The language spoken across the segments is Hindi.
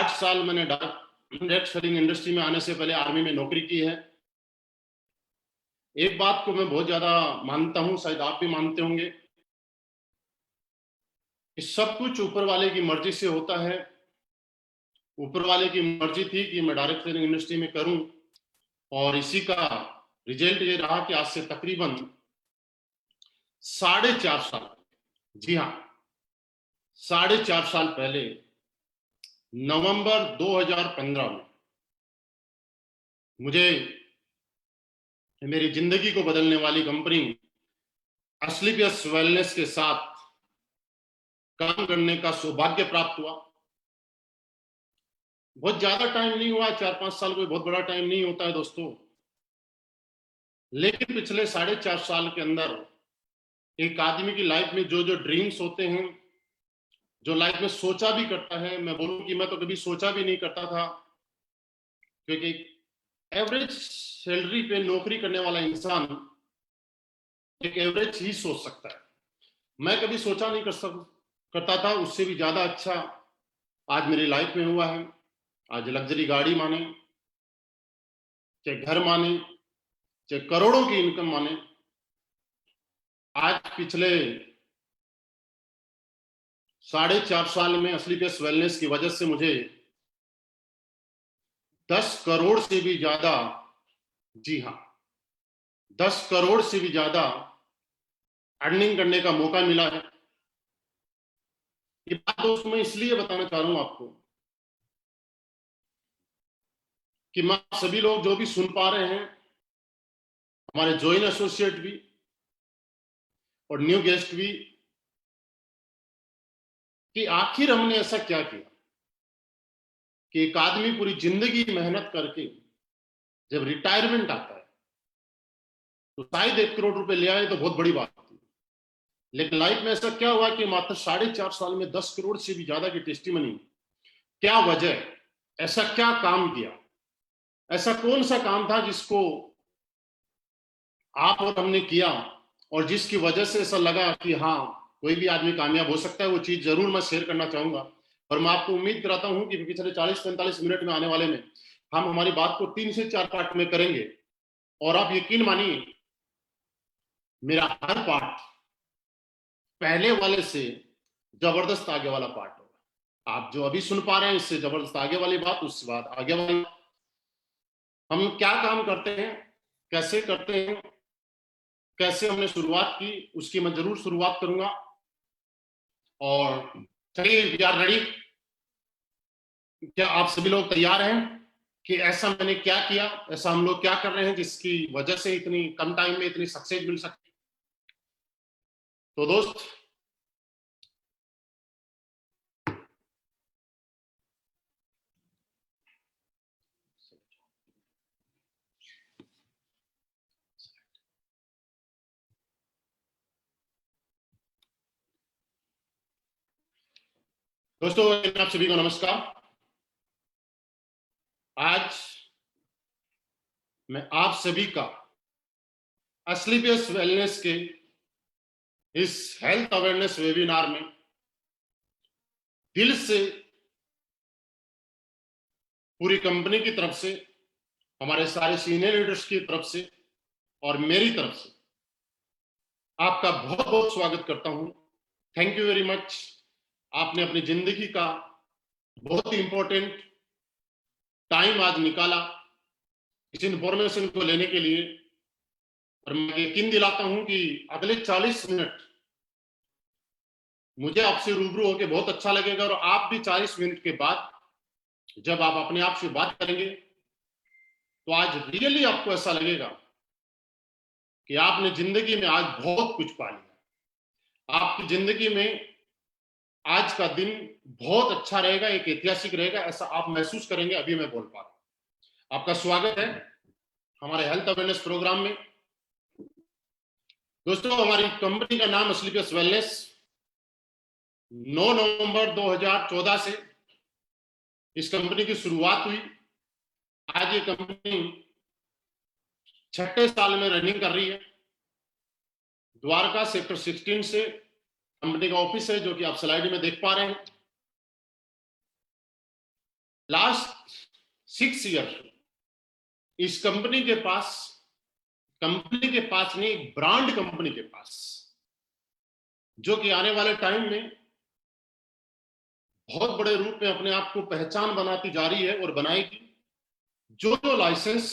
8 साल मैंने डायरेक्ट सेलिंग इंडस्ट्री में आने से पहले आर्मी में नौकरी की है। एक बात को मैं बहुत ज्यादा मानता हूं, शायद आप भी मानते होंगे, कि सब कुछ ऊपर वाले की मर्जी से होता है। ऊपर वाले की मर्जी थी कि मैं डायरेक्ट सेलिंग इंडस्ट्री में करूं, और इसी का रिजल्ट ये रहा कि आज से तकरीबन 4.5 साल, जी हाँ, 4.5 साल पहले नवंबर 2015 में मुझे मेरी जिंदगी को बदलने वाली कंपनी एस्क्लेपियस वेलनेस के साथ काम करने का सौभाग्य प्राप्त हुआ। बहुत ज्यादा टाइम नहीं हुआ, 4-5 साल कोई बहुत बड़ा टाइम नहीं होता है दोस्तों, लेकिन पिछले 4.5 साल के अंदर एक आदमी की लाइफ में जो जो ड्रीम्स होते हैं, जो लाइफ में सोचा भी करता है, मैं बोलूं कि मैं तो कभी सोचा भी नहीं करता था, क्योंकि एवरेज सैलरी पे नौकरी करने वाला इंसान एक एवरेज ही सोच सकता है। मैं कभी सोचा नहीं करता था, उससे भी ज्यादा अच्छा आज मेरी लाइफ में हुआ है। आज लग्जरी गाड़ी माने, चाहे घर माने, चाहे करोड़ों की इनकम माने, आज पिछले 4.5 साल में एस्क्लेपियस वेलनेस की वजह से मुझे 10 करोड़ से भी ज्यादा, जी हाँ, 10 करोड़ से भी ज्यादा अर्निंग करने का मौका मिला है। ये बात दोस्त मैं इसलिए बताना चाह रहा हूं आपको कि मैं सभी लोग जो भी सुन पा रहे हैं, हमारे जॉइन एसोसिएट भी और न्यू गेस्ट भी, कि आखिर हमने ऐसा क्या किया कि एक आदमी पूरी जिंदगी मेहनत करके जब रिटायरमेंट आता है तो शायद 1 करोड़ रुपए ले आए तो बहुत बड़ी बात थी, लेकिन लाइफ में ऐसा क्या हुआ कि मात्र 4.5 साल में 10 करोड़ से भी ज्यादा की टेस्टिमनी। क्या वजह, ऐसा क्या काम किया, ऐसा कौन सा काम था जिसको आप और हमने किया और जिसकी वजह से ऐसा लगा कि हाँ, कोई भी आदमी कामयाब हो सकता है। वो चीज जरूर मैं शेयर करना चाहूंगा, और मैं आपको उम्मीद कराता हूं कि पिछले 40-45 मिनट में आने वाले में हम हमारी बात को 3 से 4 पार्ट में करेंगे, और आप यकीन मानिए मेरा हर पार्ट पहले वाले से जबरदस्त आगे वाला पार्ट होगा। आप जो अभी सुन पा रहे हैं इससे जबरदस्त आगे वाली बात, उसके बाद आगे वाली। हम क्या काम करते हैं, कैसे करते हैं, कैसे हमने शुरुआत की, उसकी मैं जरूर शुरुआत करूंगा। और चलिए, वी आर रेडी। क्या आप सभी लोग तैयार हैं कि ऐसा मैंने क्या किया, ऐसा हम लोग क्या कर रहे हैं जिसकी वजह से इतनी कम टाइम में इतनी सक्सेस मिल सकती। तो दोस्त, आप सभी को नमस्कार। आज मैं आप सभी का एस्क्लेपियस वेलनेस के इस हेल्थ अवेयरनेस वेबिनार में दिल से, पूरी कंपनी की तरफ से, हमारे सारे सीनियर लीडर्स की तरफ से और मेरी तरफ से आपका बहुत बहुत स्वागत करता हूं। Thank you very much. आपने अपनी जिंदगी का बहुत ही इंपॉर्टेंट टाइम आज निकाला इस इंफॉर्मेशन को लेने के लिए, और मैं यकीन दिलाता हूं कि अगले 40 मिनट मुझे आपसे रूबरू होकर बहुत अच्छा लगेगा, और आप भी 40 मिनट के बाद जब आप अपने आप से बात करेंगे तो आज रियली आपको ऐसा लगेगा कि आपने जिंदगी में आज बहुत कुछ पा लिया। आपकी जिंदगी में आज का दिन बहुत अच्छा रहेगा, एक ऐतिहासिक रहेगा, ऐसा आप महसूस करेंगे। अभी मैं बोल पा रहा हूं। आपका स्वागत है हमारे हेल्थ अवेयरनेस प्रोग्राम में। दोस्तों, हमारी कंपनी का नाम एस्क्लेपियस वेलनेस 9 नवंबर 2014 से इस कंपनी की शुरुआत हुई। आज ये कंपनी 6ठे साल में रनिंग कर रही है। द्वारका सेक्टर 16 से कंपनी का ऑफिस है, जो कि आप स्लाइड में देख पा रहे हैं। लास्ट 6 ईयर इस कंपनी के पास नहीं, एक ब्रांड कंपनी के पास, जो कि आने वाले टाइम में बहुत बड़े रूप में अपने आप को पहचान बनाती जा रही है और बनाएगी। जो जो लाइसेंस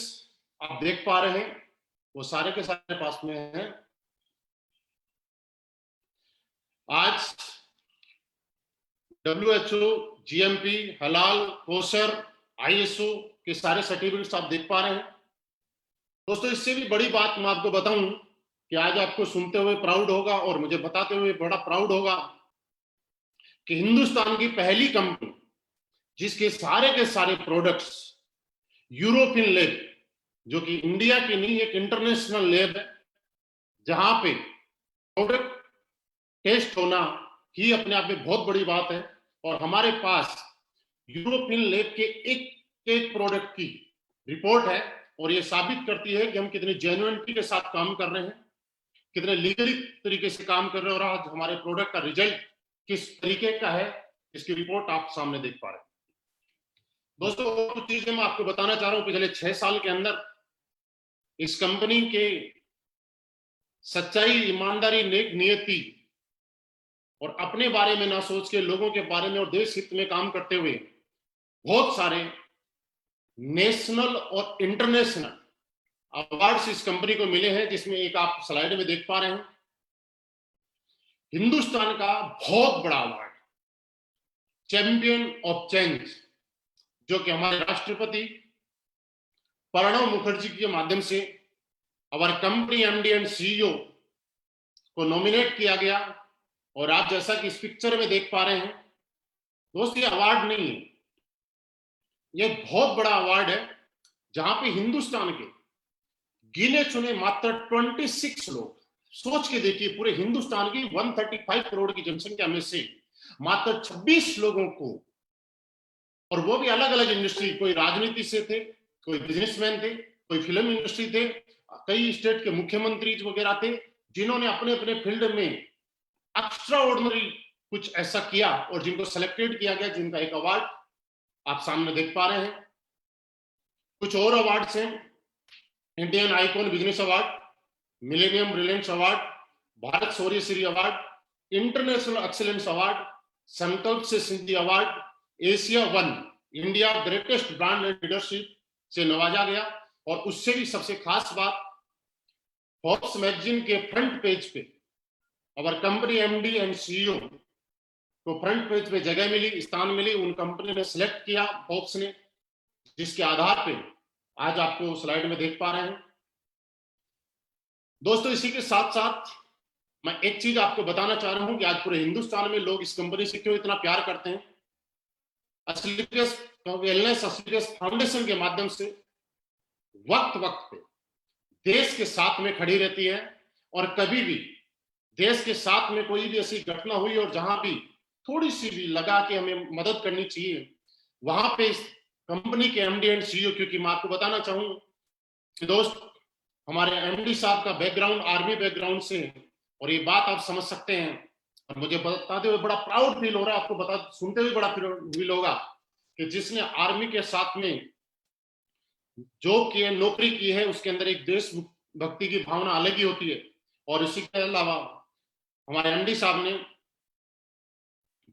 आप देख पा रहे हैं वो सारे के सारे पास में हैं। आज WHO, GMP, हलाल, कोसर, ISO के सारे सर्टिफिकेट्स आप देख पा रहे हैं। दोस्तों, इससे भी बड़ी बात मैं आपको बताऊं कि आज आपको सुनते हुए प्राउड होगा और मुझे बताते हुए बड़ा प्राउड होगा कि हिंदुस्तान की पहली कंपनी जिसके सारे के सारे प्रोडक्ट्स यूरोपियन लैब, जो कि इंडिया की नहीं, एक इंटरनेशनल लैब है, जहां पे प्रोडक्ट टेस्ट होना ही अपने आप में बहुत बड़ी बात है। और हमारे पास यूरोपियन लैब के एक प्रोडक्ट की रिपोर्ट है और ये साबित करती है कि हम कितनी जेन्युइनिटी के साथ काम कर रहे हैं, कितने लीगली तरीके से काम कर रहे हैं, और आज हमारे प्रोडक्ट का रिजल्ट किस तरीके का है, इसकी रिपोर्ट आप सामने देख पा रहे हैं। दोस्तों, कुछ चीजें मैं आपको बताना चाह रहा हूं। पिछले 6 साल के अंदर इस कंपनी के सच्चाई, ईमानदारी, नेक नियति और अपने बारे में ना सोच के लोगों के बारे में और देश हित में काम करते हुए बहुत सारे नेशनल और इंटरनेशनल अवार्ड्स इस कंपनी को मिले हैं, जिसमें एक आप स्लाइड में देख पा रहे हैं। हिंदुस्तान का बहुत बड़ा अवार्ड चैंपियन ऑफ चेंज, जो कि हमारे राष्ट्रपति प्रणब मुखर्जी के माध्यम से हमारे कंपनी MD एंड CEO को नॉमिनेट किया गया। और आप जैसा कि इस पिक्चर में देख पा रहे हैं दोस्तों, ये अवार्ड नहीं है, ये बहुत बड़ा अवार्ड है, जहां पे हिंदुस्तान के गिने चुने मात्र 26 लोग, सोच के देखिए, पूरे हिंदुस्तान की 135 करोड़ की जनसंख्या में से मात्र 26 लोगों को, और वो भी अलग अलग इंडस्ट्री, कोई राजनीति से थे, कोई बिजनेसमैन थे, कोई फिल्म इंडस्ट्री थे, कई स्टेट के मुख्यमंत्री वगैरह थे, जिन्होंने अपने अपने फील्ड में एक्स्ट्रा ऑर्डिनरी कुछ ऐसा किया और जिनको सेलेक्टेड किया गया, जिनका एक अवार्ड आप सामने देख पा रहे हैं। कुछ और अवार्ड्स हैं, Indian icon business award, millennium brilliance award, Bharat Shaurya Shri award, international excellence award, Sankalp से Siddhi award, Asia 1 India greatest brand and leadership से नवाजा गया। और उससे भी सबसे खास बात, फोर्ब्स मैगजीन के फ्रंट पेज पे और कंपनी MD एंड CEO को फ्रंट पेज पे जगह मिली, स्थान मिली, उन कंपनी ने सिलेक्ट किया फोर्ब्स ने, जिसके आधार पे आज आपको स्लाइड में देख पा रहे हैं। दोस्तों, इसी के साथ साथ मैं एक चीज आपको बताना चाह रहा हूं कि आज पूरे हिंदुस्तान में लोग इस कंपनी से क्यों इतना प्यार करते हैं। असलीयत वेलनेस असलीयत फाउंडेशन के माध्यम से वक्त वक्त पे देश के साथ में खड़ी रहती है, और कभी भी देश के साथ में कोई भी ऐसी घटना हुई और जहां भी थोड़ी सी भी लगा कि हमें मदद करनी चाहिए, वहां पे इस कंपनी के MD एंड CEO, क्योंकि मैं आपको बताना चाहूँ कि दोस्त, हमारे MD साहब का बैकग्राउंड आर्मी बैकग्राउंड से है, और ये बात आप समझ सकते हैं। और मुझे बताते हुए बड़ा प्राउड फील हो रहा है, आपको सुनते हुए बड़ा फील होगा कि जिसने आर्मी के साथ में जॉब की है, नौकरी की है, उसके अंदर एक देशभक्ति की भावना अलग ही होती है। और इसी के अलावा हमारे MD साहब ने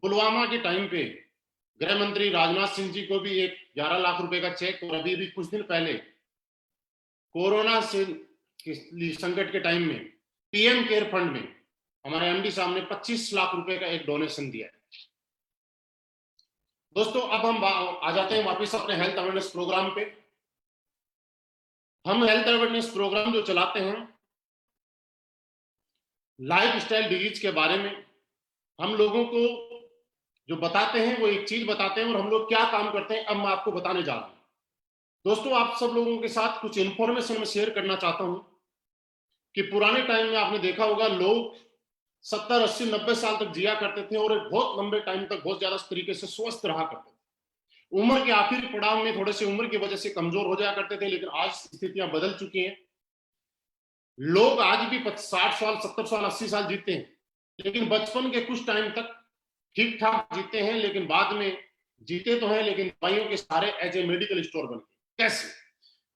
पुलवामा के टाइम पे गृह मंत्री राजनाथ सिंह जी को भी एक 11 लाख रुपए का चेक, और अभी भी कुछ दिन पहले कोरोना से संकट के टाइम में PM केयर फंड में हमारे MD साहब ने 25 लाख रुपए का एक डोनेशन दिया है। दोस्तों, अब हम आ जाते हैं वापस अपने हेल्थ अवेयरनेस प्रोग्राम पे। हम हेल्थ अवेयरनेस प्रोग्राम जो चलाते हैं लाइफस्टाइल डिजीज के बारे में, हम लोगों को जो बताते हैं वो एक चीज बताते हैं, और हम लोग क्या काम करते हैं अब मैं आपको बताने जा रहा हूं। दोस्तों, आप सब लोगों के साथ कुछ इंफॉर्मेशन मैं शेयर करना चाहता हूं कि पुराने टाइम में आपने देखा होगा, लोग 70, 80, 90 साल तक जिया करते थे और एक बहुत लंबे टाइम तक बहुत ज्यादा तरीके से स्वस्थ रहा करते थे। उम्र के आखिरी पड़ाव में थोड़े से उम्र की वजह से कमजोर हो जाया करते थे, लेकिन आज स्थितियां बदल चुकी हैं। लोग आज भी 60 साल, 70 साल, 80 साल जीते हैं, लेकिन बचपन के कुछ टाइम तक ठीक ठाक जीते हैं, लेकिन बाद में जीते तो हैं लेकिन दवाइयों के सहारे एज ए मेडिकल स्टोर बन गए। कैसे?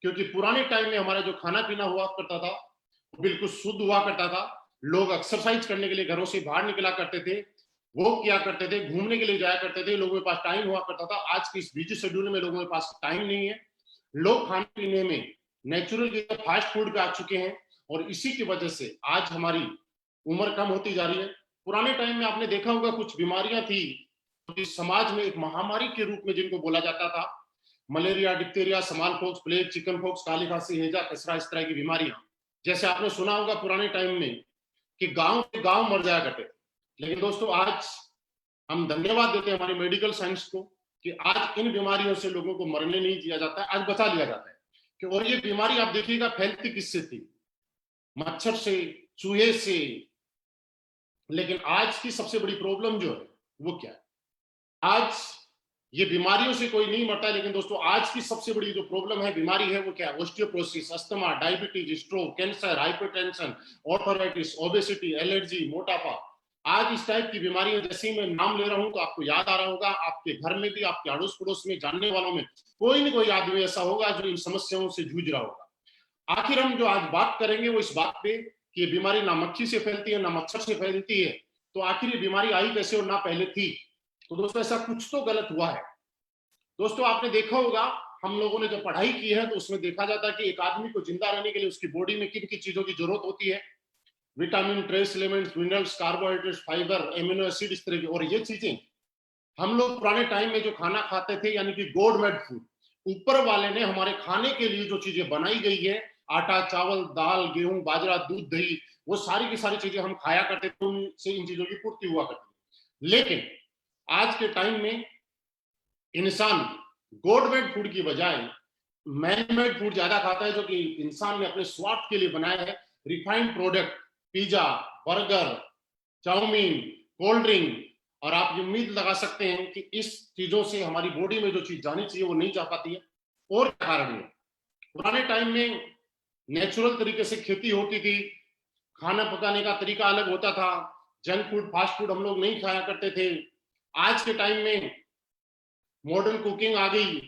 क्योंकि पुराने टाइम में हमारा जो खाना पीना हुआ करता था वो बिल्कुल शुद्ध हुआ करता था। लोग एक्सरसाइज करने के लिए घरों से बाहर निकला करते थे, वो किया करते थे, घूमने के लिए जाया करते थे, लोगों के पास टाइम हुआ करता था। आज की इस बिजी शेड्यूल में लोगों के पास टाइम नहीं है। लोग खाने पीने में नेचुरल की फास्ट फूड पे आ चुके हैं और इसी की वजह से आज हमारी उम्र कम होती जा रही है। पुराने टाइम में आपने देखा होगा कुछ बीमारियां थी जो समाज में एक महामारी के रूप में जिनको बोला जाता था, malaria, diphtheria, smallpox, plague, chickenpox, काली खांसी, हैजा, खसरा, इस तरह की बीमारियां। जैसे आपने सुना होगा पुराने टाइम में कि गांव के गांव मर जाया करते थे। लेकिन दोस्तों आज हम धन्यवाद देते हैं हमारे मेडिकल साइंस को कि आज इन बीमारियों से लोगों को मरने नहीं दिया जाता है, आज बचा लिया जाता है। कि और ये बीमारी आप देखिएगा फैलती किससे थी? मच्छर से, चूहे से। लेकिन आज की सबसे बड़ी प्रॉब्लम जो है वो क्या है? आज ये बीमारियों से कोई नहीं मरता है, लेकिन दोस्तों आज की सबसे बड़ी जो प्रॉब्लम है, बीमारी है, वो क्या है? Osteoporosis, asthma, diabetes, stroke, cancer, hypertension, arthritis, obesity, allergy, मोटापा। आज इस टाइप की बीमारियां जैसे ही मैं नाम ले रहा हूं तो आपको याद आ रहा होगा, आपके घर में भी, आपके अड़ोस पड़ोस में जानने वालों में कोई ना कोई आदमी ऐसा होगा जो इन समस्याओं से जूझ रहा होगा। आखिर हम जो आज बात करेंगे वो इस बात पे कि ये बीमारी ना मक्खी से फैलती है ना मच्छर से फैलती है, तो आखिर ये बीमारी आई कैसे और ना पहले थी? तो दोस्तों ऐसा कुछ तो गलत हुआ है। दोस्तों आपने देखा होगा, हम लोगों ने जब पढ़ाई की है तो उसमें देखा जाता है कि एक आदमी को जिंदा रहने के लिए उसकी बॉडी में किन किन चीजों की जरूरत होती है। Vitamin, trace elements, minerals, carbohydrates, fibre, amino acid, इस तरह की। और ये चीजें हम लोग पुराने टाइम में जो खाना खाते थे यानी कि गॉड मेड फूड, ऊपर वाले ने हमारे खाने के लिए जो चीजें बनाई गई है, आटा, चावल, दाल, गेहूं, बाजरा, दूध, दही, वो सारी की सारी चीजें हम खाया करते थे, उनसे इन चीजों की पूर्ति हुआ करती थी। लेकिन आज के टाइम में इंसान गॉड मेड फूड की बजाय मैन मेड फूड ज्यादा खाता है, जो कि इंसान ने अपने स्वार्थ के लिए बनाया है। Refined product, pizza, burger, chowmein, cold drink. और आप ये उम्मीद लगा सकते हैं कि इस चीजों से हमारी बॉडी में जो चीज जानी चाहिए वो नहीं जा पाती है। और क्या कारण है? पुराने टाइम में नेचुरल तरीके से खेती होती थी, खाना पकाने का तरीका अलग होता था, जंक फूड, फास्ट फूड हम लोग नहीं खाया करते थे। आज के टाइम में मॉडर्न कुकिंग आ गई।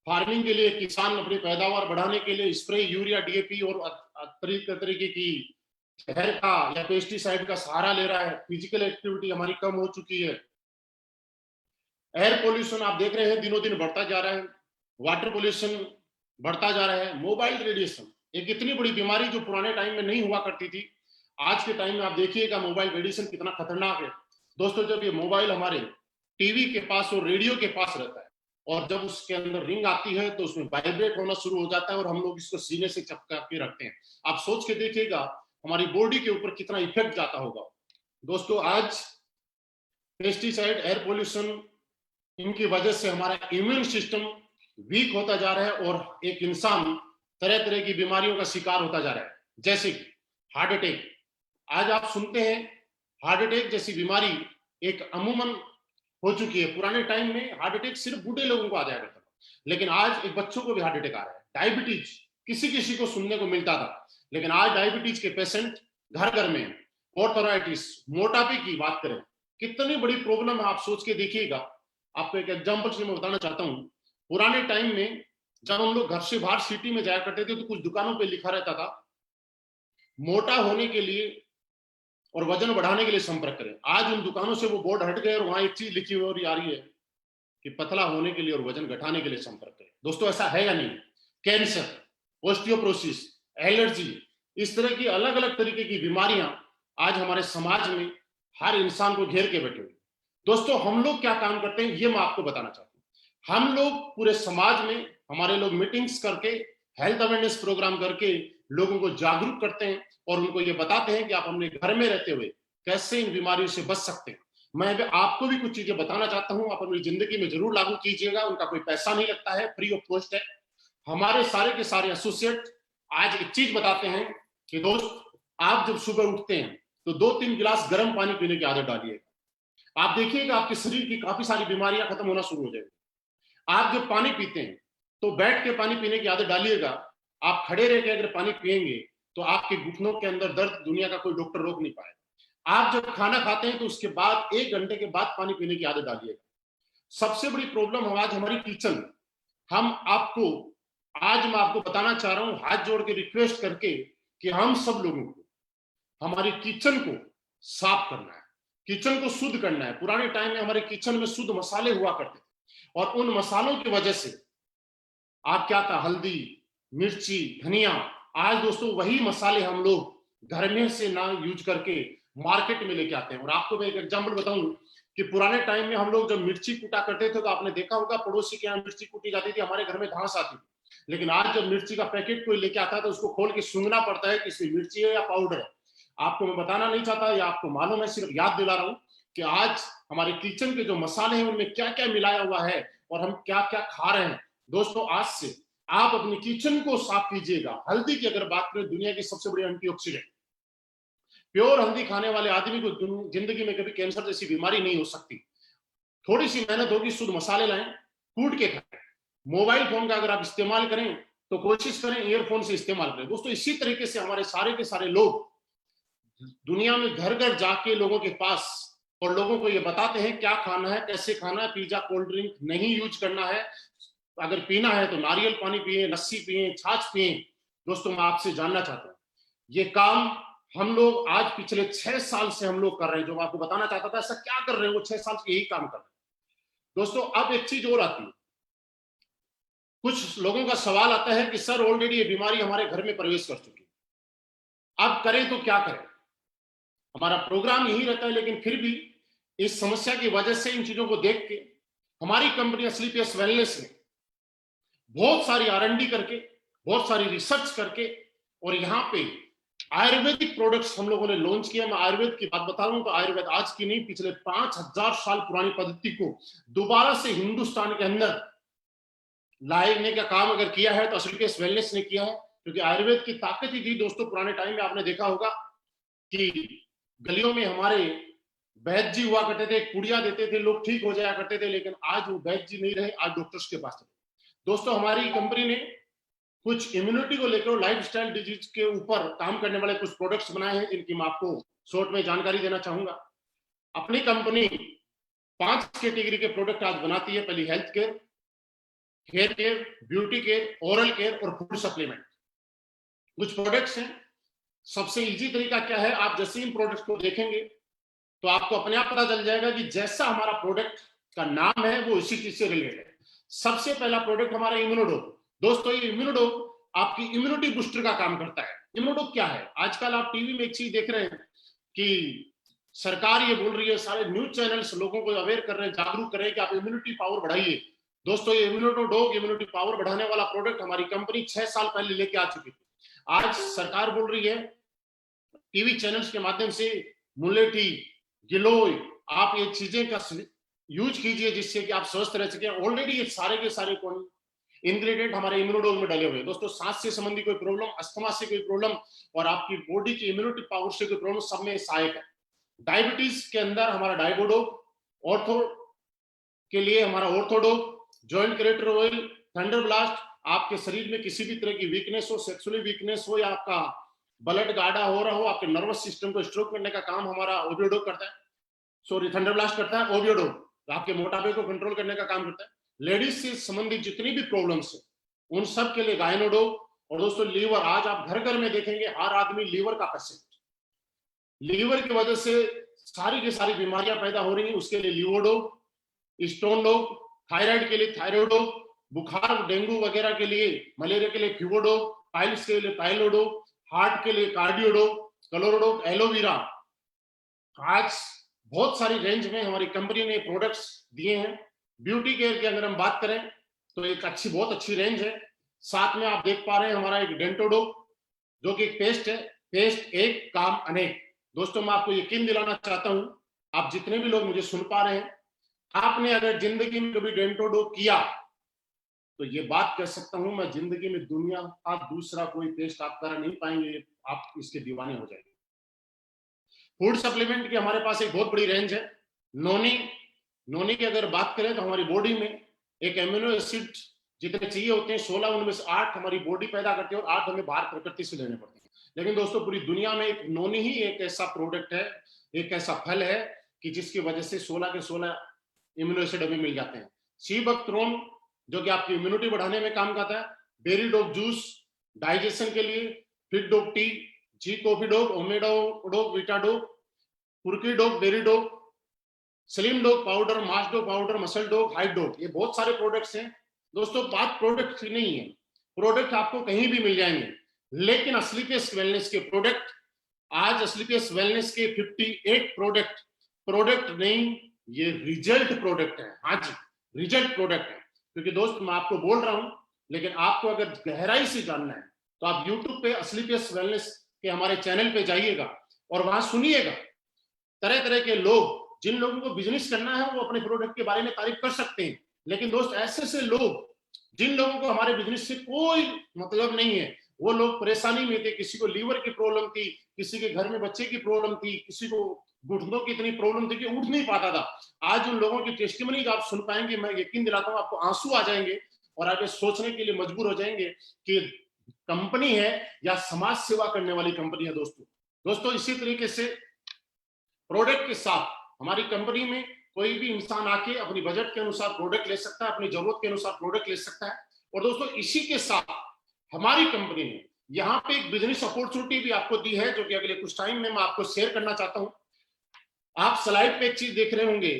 फार्मिंग के लिए किसान अपनी पैदावार बढ़ाने के लिए स्प्रे, यूरिया, डीएपी और तरीके की जहर का या पेस्टिसाइड का सहारा ले रहा है। फिजिकल एक्टिविटी हमारी कम हो चुकी है। एयर पोल्यूशन आप देख रहे हैं दिनों दिन बढ़ता जा रहा है। वाटर पोल्यूशन बढ़ता जा रहा है। मोबाइल रेडिएशन एक इतनी बड़ी बीमारी जो पुराने टाइम में नहीं हुआ करती थी, आज के टाइम में आप देखिएगा मोबाइल रेडिएशन कितना खतरनाक है। दोस्तों जब ये मोबाइल हमारे टीवी के पास और रेडियो के पास रहता है और जब उसके अंदर रिंग आती है तो उसमें वाइब्रेट होना शुरू हो जाता है और हम लोग इसको सीने से चपका के रखते हैं। आप सोच के देखिएगा हमारी बॉडी के ऊपर कितना इफेक्ट जाता होगा। दोस्तों आज पेस्टिसाइड, एयर पोल्यूशन, इनकी वजह से हमारा इम्यून सिस्टम वीक होता जा रहा है और एक इंसान तरह तरह की बीमारियों का शिकार होता जा रहा है, जैसे कि हार्ट अटैक। आज आप सुनते हैं हार्ट अटैक जैसी बीमारी एक अमूमन हो चुकी है। पुराने टाइम में हार्ट अटैक सिर्फ बूढ़े लोगों को आ जाया करता था, लेकिन आज एक बच्चों को भी हार्ट अटैक आ रहा है। डायबिटीज किसी किसी को सुनने को मिलता था, लेकिन आज डायबिटीज के पेशेंट घर घर में। ऑर्थराइटिस, मोटापे की बात करें, कितनी बड़ी प्रॉब्लम है आप सोच के देखिएगा। आपको एक एग्जांपल से मैं बताना चाहता हूं। पुराने टाइम में जब हम लोग घर से बाहर सिटी में जाया करते थे तो कुछ दुकानों पे लिखा रहता था, मोटा होने के लिए और वजन बढ़ाने के लिए संपर्क करें। आज उन दुकानों से वो बोर्ड हट गए और वहां एक चीज लिखी हुई आ रही है कि पतला होने के लिए और वजन घटाने के लिए संपर्क करें। दोस्तों ऐसा है या नहीं? कैंसर, ऑस्टियोप्रोसिस, एलर्जी, इस तरह की अलग अलग तरीके की बीमारियां आज हमारे समाज में हर इंसान को घेर के बैठे हुए। दोस्तों हम लोग क्या काम करते हैं ये मैं आपको बताना चाहता हूं। हम लोग पूरे समाज में हमारे लोग मीटिंग्स करके, हेल्थ अवेयरनेस प्रोग्राम करके लोगों को जागरूक करते हैं और उनको ये बताते हैं कि आप अपने घर में रहते हुए कैसे इन बीमारियों से बच सकते हैं। मैं भी आपको भी कुछ चीजें बताना चाहता हूं, आप अपनी जिंदगी में जरूर लागू कीजिएगा। उनका कोई पैसा नहीं लगता है, फ्री ऑफ कॉस्ट है। हमारे सारे के सारे एसोसिएट आज एक चीज बताते हैं कि दोस्त आप जब सुबह उठते हैं तो 2-3 गिलास गर्म पानी पीने की आदत डालिएगा। आप देखिएगा आपके शरीर की काफी सारी बीमारियां खत्म होना शुरू हो जाएगी। आप जब पानी पीते हैं तो बैठ के पानी पीने की आदत डालिएगा। आप खड़े रह के अगर पानी पिएंगे तो आपके घुटनों के अंदर दर्द दुनिया का कोई डॉक्टर रोक नहीं पाएगा। आप जब खाना खाते हैं तो उसके बाद 1 घंटे के बाद पानी पीने की आदत डालिएगा। सबसे बड़ी प्रॉब्लम आज हमारी किचन में। आज मैं आपको बताना चाह रहा हूं, हाथ जोड़ के रिक्वेस्ट करके, कि हम सब लोगों को हमारी किचन को साफ करना है, किचन को शुद्ध करना है। पुराने टाइम में हमारे किचन में शुद्ध मसाले हुआ करते थे, और उन मसालों की वजह से आप क्या था, हल्दी, मिर्ची, धनिया, आज दोस्तों वही मसाले हम लोग घर में से ना यूज करके मार्केट में लेके आते हैं। और आपको मैं एक एग्जांपल बताऊं कि पुराने टाइम में हम लोग जब मिर्ची कूटा करते थे, तो आपने देखा होगा पड़ोसी के यहाँ मिर्ची कूटी जाती थी, हमारे घर में घास आती थी। लेकिन आज जब मिर्ची का पैकेट कोई लेके आता है, तो उसको खोल के सूंघना पड़ता है कि इसमें मिर्ची है या पाउडर है। आपको मैं बताना नहीं चाहता, या आपको मालूम है, सिर्फ याद दिला रहा हूं कि आज हमारे किचन के जो मसाले हैं उनमें क्या क्या मिलाया हुआ है और हम क्या क्या खा रहे हैं। दोस्तों, आज से आप अपनी किचन को साफ कीजिएगा। हल्दी की अगर बात करें, दुनिया की सबसे बड़ी एंटीऑक्सीडेंट, प्योर हल्दी खाने वाले आदमी को जिंदगी में कभी कैंसर जैसी बीमारी नहीं हो सकती। थोड़ी सी मेहनत होगी, शुद्ध मसाले लाएं, कूट के खाएं। मोबाइल फोन का अगर आप इस्तेमाल करें तो कोशिश करें ईयरफोन से इस्तेमाल करें। दोस्तों, इसी तरीके से हमारे सारे के सारे लोग दुनिया में घर घर जाके लोगों के पास और लोगों को ये बताते हैं क्या खाना है, कैसे खाना है। पिज्जा, कोल्ड ड्रिंक नहीं यूज करना है, अगर पीना है तो नारियल पानी पिए, लस्सी पिए, छाछ पिए। दोस्तों, मैं आपसे जानना चाहता हूं, ये काम हम लोग आज पिछले 6 साल से हम लोग कर रहे हैं। जो मैं आपको बताना चाहता था, ऐसा क्या कर रहे हैं, वो 6 साल से यही काम कर रहे हैं। दोस्तों, अब एक चीज और आती है, कुछ लोगों का सवाल आता है कि सर ऑलरेडी ये बीमारी हमारे घर में प्रवेश कर चुकी है, अब करें तो क्या करें। हमारा प्रोग्राम यही रहता है, लेकिन फिर भी इस समस्या की वजह से, इन चीजों को देख के, हमारी कंपनी स्लीपियस वेलनेस ने बहुत सारी R&D करके, बहुत सारी रिसर्च करके, और यहाँ पे आयुर्वेदिक प्रोडक्ट्स हम लोगों ने लॉन्च किया। मैं आयुर्वेद की बात बता रहा हूं तो आयुर्वेद आज की नहीं, पिछले 5000 साल पुरानी पद्धति को दोबारा से हिंदुस्तान के अंदर लाने का काम अगर किया है तो स्लीपियस वेलनेस ने किया है। क्योंकि आयुर्वेद की ताकत ही थी दोस्तों। पुराने टाइम में आपने देखा होगा कि गलियों में हमारे वैद्य जी हुआ करते थे, पुड़िया देते थे, लोग ठीक हो जाया करते थे। लेकिन आज वो वैद्य जी नहीं रहे, आज डॉक्टर्स के पास चले। दोस्तों, हमारी कंपनी ने कुछ इम्यूनिटी को लेकर लाइफस्टाइल डिजीज के ऊपर काम करने वाले कुछ प्रोडक्ट्स बनाए हैं, जिनकी मैं आपको शॉर्ट में जानकारी देना चाहूंगा। अपनी कंपनी 5 कैटेगरी के प्रोडक्ट आज बनाती है। पहली health care, hair care, beauty care, oral care और फूड सप्लीमेंट। कुछ प्रोडक्ट्स हैं। सबसे इजी तरीका क्या है, आप जैसे इन प्रोडक्ट्स को देखेंगे तो आपको अपने आप पता चल जाएगा कि जैसा हमारा प्रोडक्ट का नाम है वो इसी चीज से रिलेटेड है। सबसे पहला प्रोडक्ट हमारा इम्यूनोडोप। दोस्तों, ये इम्यूनोडोप आपकी इम्यूनिटी बूस्टर का काम करता है। इम्यूनोडोप क्या है, आजकल आप टीवी में एक चीज देख रहे हैं कि सरकार ये बोल रही है, सारे न्यूज चैनल्स लोगों को अवेयर कर रहे हैं, जागरूक कर रहे हैं कि आप इम्यूनिटी पावर बढ़ाइए। दोस्तों, ये इम्यूनोडोप इम्यूनिटी पावर बढ़ाने वाला प्रोडक्ट हमारी कंपनी 6 साल पहले लेके आ चुकी थी। आज सरकार बोल रही है टीवी चैनल्स के माध्यम से, मुलेठी, गिलोय, आप ये चीजें का यूज कीजिए जिससे कि आप स्वस्थ रह सके। ऑलरेडी ये सारे के सारे इंग्रेडिएंट हमारे इम्यूनोडोज में डले हुए हैं। दोस्तों, सांस से संबंधी कोई प्रॉब्लम, अस्थमा से कोई प्रॉब्लम और आपकी बॉडी की इम्यूनिटी पावर से कोई प्रॉब्लम, सब में सहायक है। डायबिटीज के अंदर हमारा डायबोडोप, ऑर्थो के लिए हमारा ऑर्थोडोप, joint crater oil, thunder blast, आपके शरीर में किसी भी तरह की वीकनेस हो, सेक्सुअली वीकनेस हो, या आपका ब्लड गाढ़ा हो रहा हो, आपके नर्वस सिस्टम को स्ट्रोक करने का काम हमारा ओबियोडोप करता है। सॉरी, थंडर ब्लास्ट करता है, ओबियोडोप आपके मोटापे को कंट्रोल करने का काम करता है। लेडीज से संबंधित जितनी भी प्रॉब्लम्स है उन सब के लिए गायनोडोप। और दोस्तों, लीवर, आज आप घर घर में देखेंगे हर आदमी लीवर का पेशेंट, लीवर की वजह से सारी की सारी बीमारियां पैदा हो रही हैं, उसके लिए लीवोडोप, स्टोन डोप, थायराइड के लिए थायरोडोप, बुखार, डेंगू वगैरह के लिए, मलेरिया के लिए फ्यूगोडोप, पाइल्स के लिए पाइलोडोप, हार्ट के लिए कार्डियोडोप, क्लोरोडोप, एलोवेरा। आज बहुत सारी रेंज में हमारी कंपनी ने प्रोडक्ट्स दिए हैं। ब्यूटी केयर की अगर हम बात करें तो एक बहुत अच्छी रेंज है। साथ में आप देख पा रहे हैं हमारा एक डेंटोडोप, जो कि एक पेस्ट है। पेस्ट एक, काम अनेक। दोस्तों, मैं आपको यकीन दिलाना चाहता हूं, आप जितने भी लोग मुझे सुन पा रहे हैं, आपने अगर जिंदगी में कभी डेंटोडोप किया तो ये बात कह सकता हूं मैं, जिंदगी में दुनिया का दूसरा कोई पेस्ट आप कर नहीं पाएंगे, आप इसके दीवाने हो जाएंगे। फूड सप्लीमेंट की हमारे पास एक बहुत बड़ी रेंज है। नोनी की अगर बात करें तो हमारी बॉडी में एक एमिनो एसिड जितने चाहिए होते हैं, 16 उनमें से 8 हमारी बॉडी पैदा करती है और 8 हमें बाहर प्रकृति से लेने पड़ते हैं। लेकिन दोस्तों, पूरी दुनिया में एक नोनी ही एक ऐसा प्रोडक्ट है, एक ऐसा फल है कि जिसकी वजह से 16 के 16 इम्यूनो एसिड हमें मिल जाते हैं। सी बकथ्रोन जो कि आपकी इम्यूनिटी बढ़ाने में काम करता है, बेरी डोग जूस डाइजेशन के लिए, fit dog tea, G coffee dog, ओमेडो डोग, वीटा डोग, कुर्की dog, berry dog, slim dog powder, mass dog powder, muscle dog, height dog, ये बहुत सारे प्रोडक्ट्स हैं दोस्तों। बात प्रोडक्ट की नहीं है, प्रोडक्ट आपको कहीं भी मिल जाएंगे, लेकिन असली केस वेलनेस के प्रोडक्ट, आज असली केस वेलनेस के 58 प्रोडक्ट, प्रोडक्ट नहीं, ये रिजल्ट प्रोडक्ट है। हाँ जी, रिजल्ट प्रोडक्ट है। क्योंकि दोस्त मैं आपको बोल रहा हूं, लेकिन आपको अगर गहराई से जानना है तो आप यूट्यूब पे असली केस वेलनेस के हमारे चैनल पे जाइएगा और वहां सुनिएगा। तरह तरह के लोग, जिन लोगों को बिजनेस करना है वो अपने प्रोडक्ट के बारे में तारीफ कर सकते हैं, लेकिन दोस्त ऐसे से लोग जिन लोगों को हमारे बिजनेस से कोई मतलब नहीं है, वो लोग परेशानी में थे, किसी को लीवर की प्रॉब्लम थी, किसी के घर में बच्चे की प्रॉब्लम थी, किसी को घुटनों की इतनी प्रॉब्लम थी कि उठ नहीं पाता था। आज उन लोगों की टेस्टिमनी आप सुन पाएंगे, मैं यकीन दिलाता हूं आपको आंसू आ जाएंगे और आप ये सोचने के लिए मजबूर हो जाएंगे कि कंपनी है या समाज सेवा करने वाली कंपनी है। दोस्तों इसी तरीके से प्रोडक्ट के साथ हमारी कंपनी में कोई भी इंसान आके अपनी बजट के अनुसार प्रोडक्ट ले सकता है, अपनी जरूरत के अनुसार प्रोडक्ट ले सकता है। और दोस्तों इसी के साथ हमारी कंपनी ने यहाँ पे एक बिजनेस अपॉर्चुनिटी भी आपको दी है, जो कि अगले कुछ टाइम में मैं आपको शेयर करना चाहता हूं। आप स्लाइड पे एक चीज देख रहे होंगे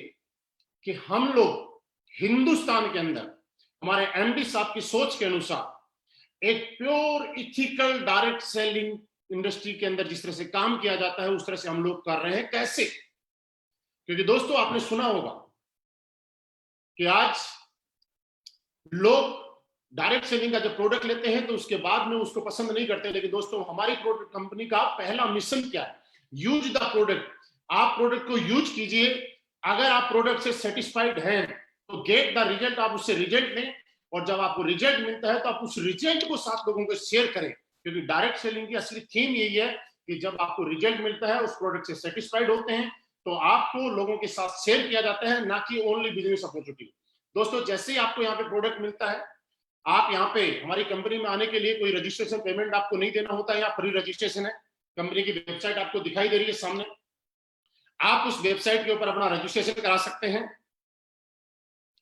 कि हम लोग हिंदुस्तान के अंदर हमारे एमडी साहब की सोच के अनुसार एक pure ethical direct selling industry के अंदर जिस तरह से काम किया जाता है उस तरह से हम लोग कर रहे हैं। कैसे? क्योंकि दोस्तों आपने सुना होगा कि आज लोग डायरेक्ट सेलिंग का जब प्रोडक्ट लेते हैं तो उसके बाद में उसको पसंद नहीं करते, लेकिन दोस्तों हमारी प्रोडक्ट कंपनी का पहला मिशन क्या है? Use the product. आप प्रोडक्ट को यूज कीजिए, अगर आप प्रोडक्ट से सेटिस्फाइड हैं तो गेट द रिजल्ट, आप उससे रिजल्ट लें, और जब आपको रिजल्ट मिलता है तो आप उस रिजल्ट को 7 लोगों को शेयर करें। क्योंकि डायरेक्ट सेलिंग की असली थीम यही है कि जब आपको रिजल्ट मिलता है, उस प्रोडक्ट से सेटिस्फाइड होते हैं, तो आपको लोगों के साथ शेयर किया जाता है, ना कि ओनली बिजनेस अपॉर्चुनिटी। दोस्तों जैसे ही आपको यहाँ पे प्रोडक्ट मिलता है, आप यहाँ पे हमारी कंपनी में आने के लिए कोई रजिस्ट्रेशन पेमेंट आपको नहीं देना होता है, यहाँ फ्री रजिस्ट्रेशन है। कंपनी की वेबसाइट आपको दिखाई दे रही है सामने, आप उस वेबसाइट के ऊपर अपना रजिस्ट्रेशन करा सकते हैं।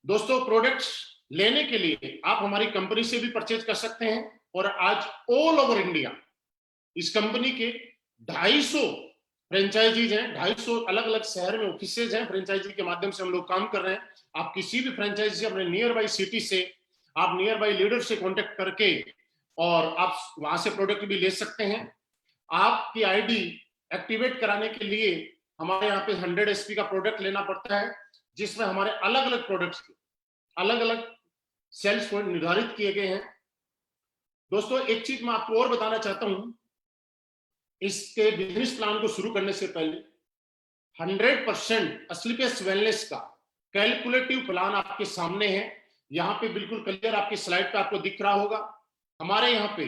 दोस्तों प्रोडक्ट्स लेने के लिए आप हमारी कंपनी से भी परचेज कर सकते हैं, और आज ऑल ओवर इंडिया इस कंपनी के 250 फ्रेंचाइजीज हैं, 250 अलग अलग शहर में ऑफिसेज हैं, फ्रेंचाइजी के माध्यम से हम लोग काम कर रहे हैं। आप किसी भी फ्रेंचाइजी से, अपने नियर बाई सिटी से, आप नियर बाई लीडर से कांटेक्ट करके और आप वहां से प्रोडक्ट भी ले सकते हैं। आपकी आईडी एक्टिवेट कराने के लिए हमारे यहाँ पे 100 एसपी का प्रोडक्ट लेना पड़ता है, जिसमें हमारे अलग अलग प्रोडक्ट्स अलग अलग सेल्स पॉइंट निर्धारित किए गए हैं। दोस्तों एक चीज मैं आपको और बताना चाहता हूं, इसके बिजनेस प्लान को शुरू करने से पहले 100% असलीपेस वेलनेस का कैलकुलेटिव प्लान आपके सामने है। यहाँ पे बिल्कुल क्लियर आपकी स्लाइड पे आपको दिख रहा होगा। हमारे यहाँ पे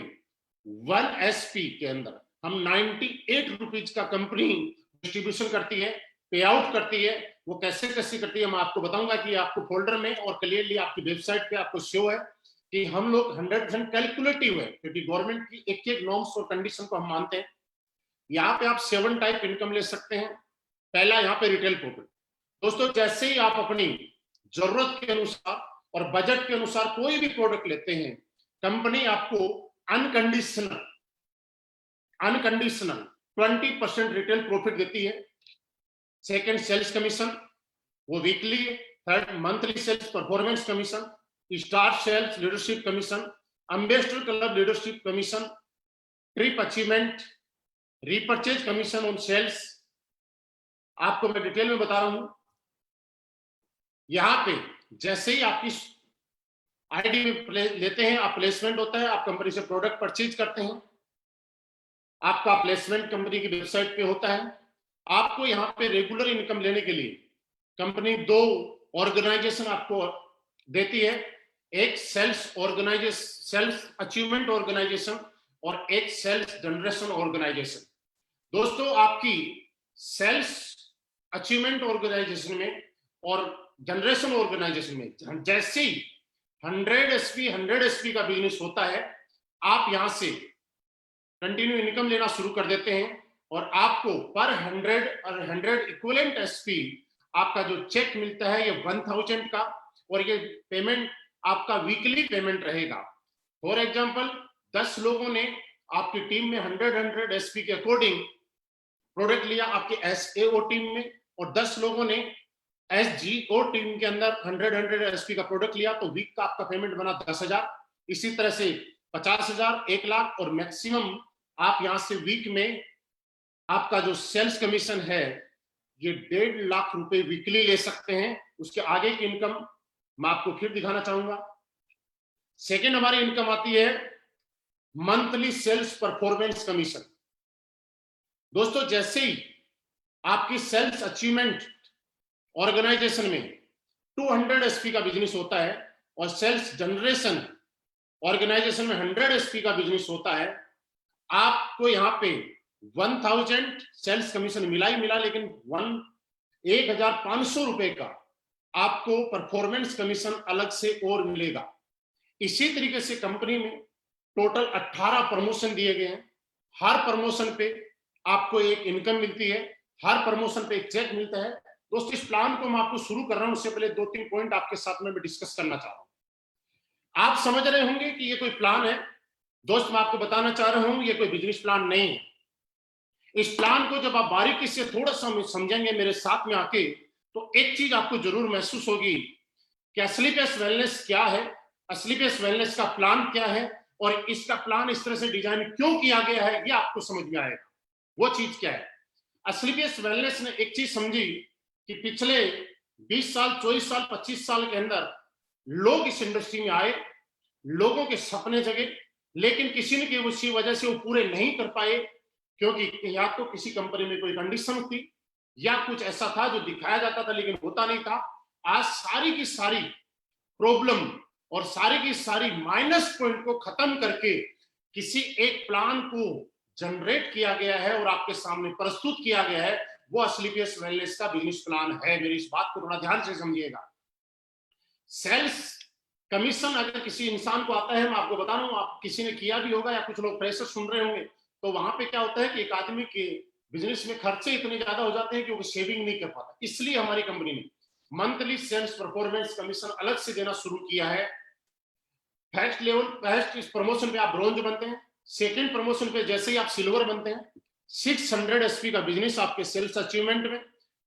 1 एसपी के अंदर हम 98 रुपीज का कंपनी डिस्ट्रीब्यूशन करती है, पे आउट करती है। वो कैसे कैसे करती है मैं आपको बताऊंगा कि आपको फोल्डर में और क्लियरली आपकी वेबसाइट पे आपको शो है कि हम लोग 100% कैलकुलेटिव है, क्योंकि गवर्नमेंट की एक एक नॉर्म्स और कंडीशन को हम मानते हैं। यहाँ पे आप 7 टाइप इनकम ले सकते हैं। पहला यहाँ पे रिटेल प्रॉफिट। दोस्तों जैसे ही आप अपनी जरूरत के अनुसार और बजट के अनुसार कोई भी प्रोडक्ट लेते हैं, कंपनी आपको अनकंडीशनल 20% रिटेल प्रॉफिट देती है। सेकंड सेल्स कमीशन, वो वीकली है। Third monthly sales performance commission, star sales leadership commission, ambassador club leadership commission, trip achievement, repurchase commission on sales. आपको मैं डिटेल में बता रहा हूं। यहां पे जैसे ही आपकी आईडी में लेते हैं, आप प्लेसमेंट होता है, आप कंपनी से प्रोडक्ट परचेज करते हैं, आपका प्लेसमेंट कंपनी की वेबसाइट पे होता है। आपको यहाँ पे रेगुलर इनकम लेने के लिए कंपनी 2 ऑर्गेनाइजेशन आपको देती है, एक सेल्स अचीवमेंट ऑर्गेनाइजेशन और एक सेल्स जनरेशन ऑर्गेनाइजेशन। दोस्तों आपकी सेल्स अचीवमेंट ऑर्गेनाइजेशन में और जनरेशन ऑर्गेनाइजेशन में जैसे ही 100 एसपी का बिजनेस होता है, आप यहां से कंटिन्यू इनकम लेना शुरू कर देते हैं, और आपको पर 100 और 100 इक्विवेलेंट एसपी आपका जो चेक मिलता है ये 1000 का, और ये पेमेंट आपका वीकली पेमेंट रहेगा। फॉर एग्जांपल 10 लोगों ने आपकी टीम में 100 एसपी के अकॉर्डिंग प्रोडक्ट लिया आपके एसएओ टीम में, और 10 लोगों ने एसजीओ टीम के अंदर 100 एसपी का प्रोडक्ट लिया, तो वीक का आपका पेमेंट बना 10,000। इसी तरह से 50,000, 1,00,000, और मैक्सिमम आप यहां से वीक में आपका जो सेल्स कमीशन है ये 1.5 लाख रुपए वीकली ले सकते हैं। उसके आगे की इनकम मैं आपको फिर दिखाना चाहूंगा। सेकेंड हमारी इनकम आती है मंथली सेल्स परफॉर्मेंस कमीशन। दोस्तों जैसे ही आपकी सेल्स अचीवमेंट ऑर्गेनाइजेशन में 200 एसपी का बिजनेस होता है और सेल्स जनरेशन ऑर्गेनाइजेशन में 100 एसपी का बिजनेस होता है, आपको यहां पे 1000 सेल्स कमीशन मिला ही मिला, लेकिन 1,500 रुपए का आपको परफॉर्मेंस कमीशन अलग से और मिलेगा। इसी तरीके से कंपनी में टोटल 18 प्रमोशन दिए गए हैं। हर प्रमोशन पे आपको एक इनकम मिलती है, हर प्रमोशन पे एक चेक मिलता है। दोस्तों इस प्लान को मैं आपको शुरू कर रहा हूं, उससे पहले 2-3 पॉइंट आपके साथ में डिस्कस करना चाह रहा हूं। आप समझ रहे होंगे कि ये कोई प्लान है। दोस्त मैं आपको बताना चाह रहा हूं ये कोई बिजनेस प्लान नहीं है। इस प्लान को जब आप बारीकी से थोड़ा सा समझेंगे मेरे साथ में आके, तो एक चीज आपको जरूर महसूस होगी कि असली पेस वेलनेस क्या है, असली पेस वेलनेस का प्लान क्या है, और इसका प्लान इस तरह से डिजाइन क्यों किया गया है ये आपको समझ में आएगा। वो चीज क्या है? असली पेस वेलनेस ने एक चीज समझी कि पिछले 20 साल, 24 साल, 25 साल के अंदर लोग इस इंडस्ट्री में आए, लोगों के सपने जगे, लेकिन किसी न किसी वजह से वो पूरे नहीं कर पाए, क्योंकि या तो किसी कंपनी में कोई कंडीशन थी या कुछ ऐसा था जो दिखाया जाता था लेकिन होता नहीं था। आज सारी की सारी प्रॉब्लम और सारी की सारी माइनस पॉइंट को खत्म करके किसी एक प्लान को जनरेट किया गया है और आपके सामने प्रस्तुत किया गया है। वो असली पेस वेलनेस का बिजनेस प्लान है। मेरी इस बात को थोड़ा ध्यान से समझिएगा। सेल्स कमीशन अगर किसी इंसान को आता है, मैं आपको बता रहा हूं, आप किसी ने किया भी होगा या कुछ लोग फ्रेशर सुन रहे होंगे, तो वहां पे क्या होता है कि एक आदमी के बिजनेस में खर्चे इतने ज्यादा हो जाते हैं कि वो सेविंग नहीं कर पाता। इसलिए हमारी कंपनी ने मंथली सेल्स परफॉर्मेंस कमीशन अलग से देना शुरू किया है। फर्स्ट लेवल, फर्स्ट प्रमोशन पे आप ब्रोंज बनते हैं, सेकंड प्रमोशन पे जैसे ही आप सिल्वर बनते हैं, 600 एसपी का बिजनेस आपके सेल्स अचीवमेंट में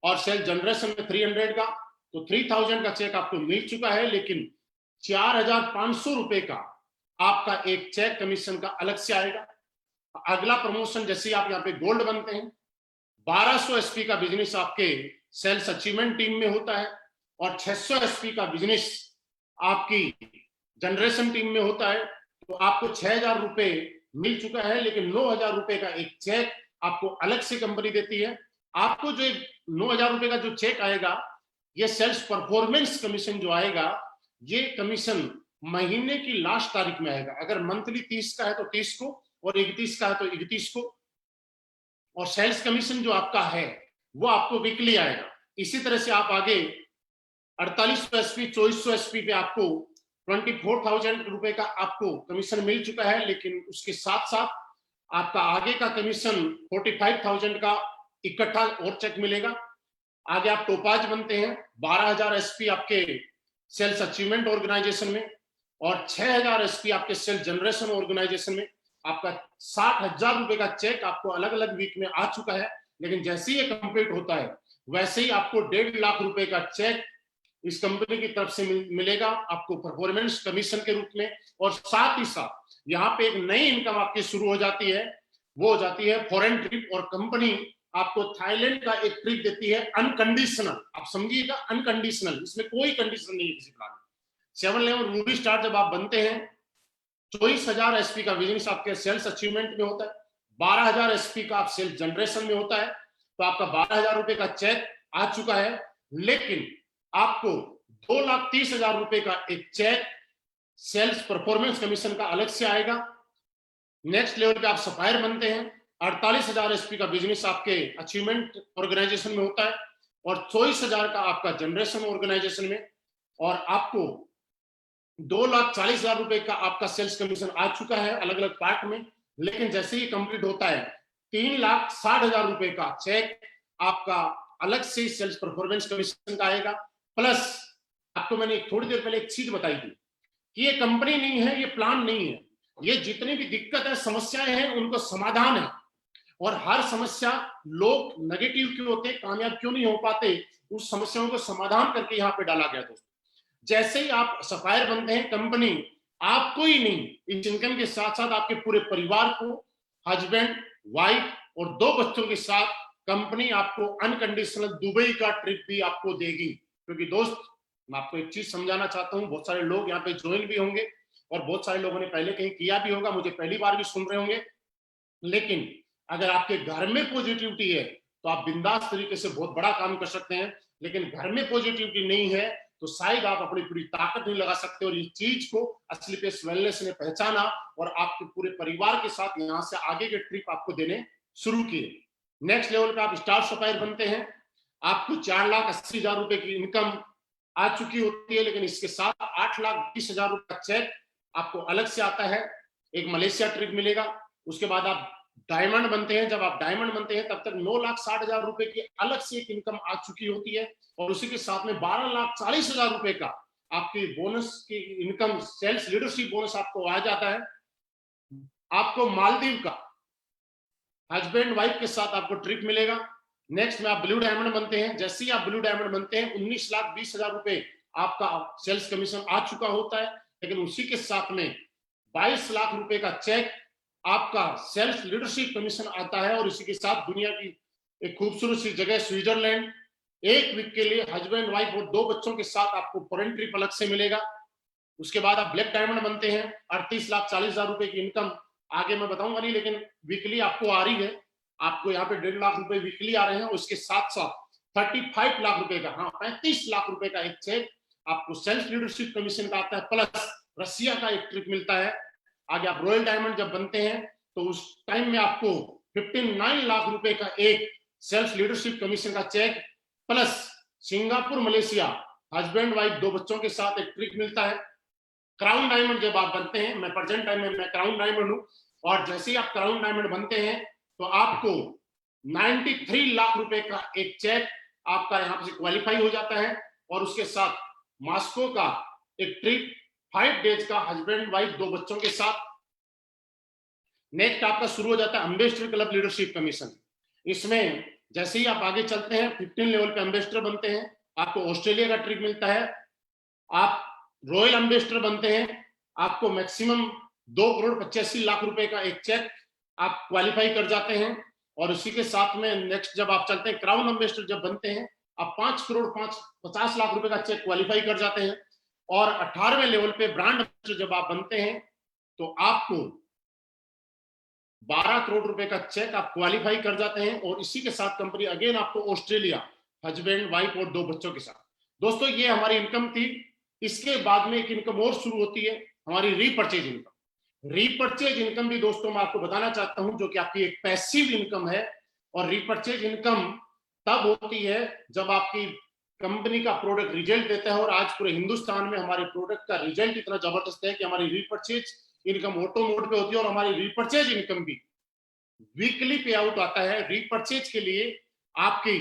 और सेल्स जनरेशन में 300 का, तो 3000 का चेक आपको मिल चुका है, लेकिन 4,500 रुपए का आपका एक चेक कमीशन का अलग से आएगा। अगला प्रमोशन जैसे ही आप यहाँ पे गोल्ड बनते हैं, 1200 एसपी का बिजनेस आपके सेल्स अचीवमेंट टीम में होता है और 600 एसपी का बिजनेस आपकी जनरेशन टीम में होता है। तो आपको 6,000 रुपए मिल चुका है, लेकिन 9,000 रुपए का एक चेक आपको अलग से कंपनी देती है। आपको जो 9,000 रुपए का जो चेक आएगा, ये सेल्स परफॉर्मेंस कमीशन जो आएगा, ये कमीशन महीने की लास्ट तारीख में आएगा। अगर मंथली 30 का है तो 30 को, और 31 का है तो 31 को। और सेल्स कमीशन जो आपका है वो आपको वीकली आएगा। इसी तरह से आप आगे 4800 एसपी, 2400 एसपी पे आपको 24,000 रुपए का आपको कमीशन मिल चुका है, लेकिन उसके साथ साथ आपका आगे का कमीशन 45,000 का इकट्ठा और चेक मिलेगा। आगे आप टोपाज बनते हैं, 12,000 एसपी आपके सेल्स अचीवमेंट ऑर्गेनाइजेशन में और 6,000 एसपी आपके सेल्स जनरेशन ऑर्गेनाइजेशन में। आपका 60,000 रुपए का चेक आपको अलग अलग वीक में आ चुका है, लेकिन जैसे ही ये कंप्लीट होता है वैसे ही आपको 1.5 लाख रुपए का चेक इस कंपनी की तरफ से मिलेगा आपको परफॉर्मेंस कमीशन के रूप में। और साथ ही साथ यहाँ पे एक नई इनकम आपकी शुरू हो जाती है, वो हो जाती है फॉरेन ट्रिप। और कंपनी आपको थाईलैंड का एक ट्रिप देती है अनकंडीशनल। आप समझिएगा, अनकंडीशनल, इसमें कोई कंडीशन नहीं है किसी प्लान में। 7 लेवल रूबी स्टार जब आप बनते हैं, 24,000 एसपी का बिजनेस आपके सेल्स अचीवमेंट में होता है, 12,000 एसपी का आप सेल्स जनरेशन में होता है, तो आपका 12,000 रुपए का चेक आ चुका है, लेकिन आपको 2,30,000 रुपए का एक चेक सेल्स परफॉर्मेंस कमीशन का अलग से आएगा। नेक्स्ट लेवल पे आप सप्लायर बनते हैं, 48,000 एसपी का बिजनेस आपके अचीवमेंट ऑर्गेनाइजेशन में होता है और 24,000 का आपका जनरेशन ऑर्गेनाइजेशन में, और आपको 2,40,000 रुपए का आपका सेल्स कमीशन आ चुका है अलग अलग पार्ट में। लेकिन जैसे ही कंप्लीट होता है, 3,60,000 रुपए का चेक आपका अलग से सेल्स परफॉर्मेंस कमीशन का आएगा। प्लस आपको मैंने थोड़ी देर पहले एक चीज बताई थी कि ये कंपनी नहीं है, ये प्लान नहीं है, ये जितनी भी दिक्कत है, समस्याएं हैं, उनको समाधान है। और हर समस्या, लोग नेगेटिव क्यों होते हैं, कामयाब क्यों नहीं हो पाते, उस समस्याओं को समाधान करके यहाँ पे डाला गया। दोस्तों जैसे ही आप सप्लायर बनते हैं, कंपनी आपको ही नहीं, इस इनकम के साथ साथ आपके पूरे परिवार को, हस्बैंड, वाइफ और 2 बच्चों के साथ कंपनी आपको अनकंडीशनल दुबई का ट्रिप भी आपको देगी। क्योंकि दोस्त मैं आपको एक चीज समझाना चाहता हूँ, बहुत सारे लोग यहाँ पे ज्वाइन भी होंगे और बहुत सारे लोगों ने पहले कहीं किया भी होगा, मुझे पहली बार भी सुन रहे होंगे। लेकिन अगर आपके घर में पॉजिटिविटी है तो आप बिंदास तरीके से बहुत बड़ा काम कर सकते हैं। लेकिन घर में पॉजिटिविटी नहीं है तो शायद आप अपनी पूरी ताकत नहीं लगा सकते। और इस चीज को असली पेस वेलनेस ने पहचाना और आपके पूरे परिवार के साथ यहाँ से आगे के ट्रिप आपको देने शुरू किए। नेक्स्ट लेवल पे आप स्टार सप्लायर बनते हैं, आपको 4,80,000 रुपए की इनकम आ चुकी होती है, लेकिन इसके साथ 8,20,000 रुपए का चेक आपको अलग से आता है। एक मलेशिया ट्रिप मिलेगा। उसके बाद आप डायमंड बनते हैं। जब आप डायमंड बनते हैं तब तक 9,60,000 रुपए की अलग से एक इनकम आ चुकी होती है और उसी के साथ में 12,40,000 रुपए का आपकी बोनस की इनकम, सेल्स लीडरशिप बोनस आपको आ जाता है। आपको मालदीव का हस्बैंड वाइफ के साथ आपको ट्रिप मिलेगा। नेक्स्ट में आप ब्लू डायमंड बनते हैं। जैसे ही आप ब्लू डायमंड बनते हैं 19,20,000 रुपए आपका सेल्स कमीशन आ चुका होता है। लेकिन उसी के साथ में 22 लाख रुपए का चेक आपका सेल्फ लीडरशिप कमीशन आता है। और इसी के साथ दुनिया की एक खूबसूरत सी जगह स्विट्जरलैंड, 1 वीक के लिए हस्बैंड वाइफ और 2 बच्चों के साथ आपको फॉरेन ट्रिप अलग से मिलेगा। उसके बाद आप ब्लैक डायमंड बनते हैं। 38,40,000 रुपए की इनकम आगे मैं बताऊंगा नहीं, लेकिन वीकली आपको आ रही है। आपको यहाँ पे 1.5 लाख रुपए वीकली आ रहे हैं। उसके साथ साथ 35 लाख रुपए का, हाँ 35 लाख रुपए का एक चेक आपको सेल्फ लीडरशिप कमीशन का आता है। प्लस रसिया का एक ट्रिप मिलता है। आगे आप रॉयल डायमंड जब बनते हैं तो उस टाइम में आपको 59 लाख रुपए का एक सेल्फ लीडरशिप कमीशन का cheque, plus Singapore Malaysia husband wife 2 बच्चों के साथ एक ट्रिप मिलता है। क्राउन डायमंड जब आप बनते हैं, मैं प्रेजेंट टाइम में मैं क्राउन डायमंड हूं, और जैसे ही आप क्राउन डायमंड बनते हैं तो आपको 93 लाख रुपए का एक चेक आपका यहां से क्वालिफाई हो जाता है। और उसके साथ मॉस्को का एक ट्रिप 5 डेज का हस्बैंड वाइफ 2 बच्चों के साथ। नेक्स्ट आपका शुरू हो जाता है एम्बेसडर क्लब लीडरशिप कमीशन। इसमें जैसे ही आप आगे चलते हैं 15 लेवल पे एम्बेसडर बनते हैं, आपको ऑस्ट्रेलिया का ट्रिप मिलता है। आप रॉयल एम्बेसडर बनते हैं, आपको मैक्सिमम 2,85,00,000 रुपए का एक चेक आप क्वालिफाई कर जाते हैं। और उसी के साथ में नेक्स्ट जब आप चलते हैं क्राउन एम्बेसडर जब बनते हैं, आप 5,50,00,000 रुपए का चेक क्वालिफाई कर जाते हैं। और 18वें लेवल पे ब्रांड एम्बेसडर जब आप बनते हैं तो आपको 12 करोड़ रुपए का चेक आप क्वालिफाई कर जाते हैं। और इसी के साथ कंपनी अगेन आपको ऑस्ट्रेलिया हस्बैंड वाइफ और 2 बच्चों के साथ। दोस्तों ये हमारी इनकम थी। इसके बाद में एक इनकम और शुरू होती है, हमारी रीपर्चेज इनकम। रीपर्चेज इनकम भी दोस्तों मैं आपको बताना चाहता हूं, जो कि आपकी एक पैसिव इनकम है। और रीपर्चेज इनकम तब होती है जब आपकी कंपनी का प्रोडक्ट रिजल्ट देता है। और आज पूरे हिंदुस्तान में हमारे प्रोडक्ट का रिजल्ट इतना जबरदस्त है कि हमारी रीपर्चेज इनकम ऑटो मोड पे होती है। और हमारी रीपर्चेज इनकम भी वीकली पे आउट आता है। रीपर्चेज के लिए आपकी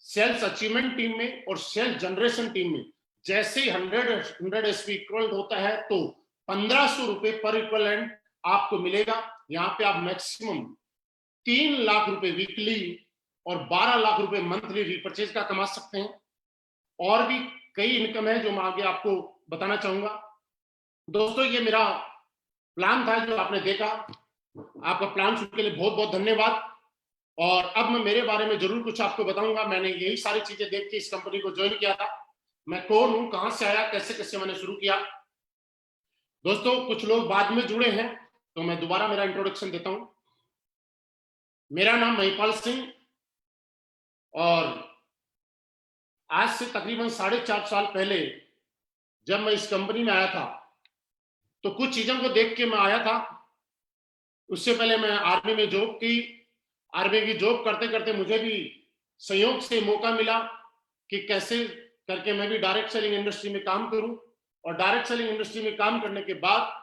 सेल्स अचीवमेंट टीम में और सेल्स जनरेशन टीम में जैसे ही 100 एसपी इक्वल होता है तो 1,500 रुपए पर इक्वलेंट आपको मिलेगा। यहाँ पे आप मैक्सिमम 3 लाख रुपए वीकली और 12 लाख रुपए मंथली रीपर्चेज का कमा सकते हैं। और भी कई इनकम है जो मैं आगे आपको बताना चाहूंगा। दोस्तों ये मेरा प्लान था जो आपने देखा। आपका प्लान सुनने के लिए बहुत बहुत धन्यवाद। और अब मैं मेरे बारे में जरूर कुछ आपको बताऊंगा। मैंने यही सारी चीजें देख के इस कंपनी को ज्वाइन किया था। मैं कौन हूं, कहां से आया, कैसे कैसे मैंने शुरू किया। दोस्तों कुछ लोग बाद में जुड़े हैं तो मैं दोबारा मेरा इंट्रोडक्शन देता हूं। मेरा नाम महिपाल सिंह, और आज से तकरीबन 4.5 साल पहले जब मैं इस कंपनी में आया था तो कुछ चीजों को देख के मैं आया था। उससे पहले मैं आर्मी में जॉब की। आर्मी की जॉब करते करते मुझे भी संयोग से मौका मिला कि कैसे करके मैं भी डायरेक्ट सेलिंग इंडस्ट्री में काम करूं। और डायरेक्ट सेलिंग इंडस्ट्री में काम करने के बाद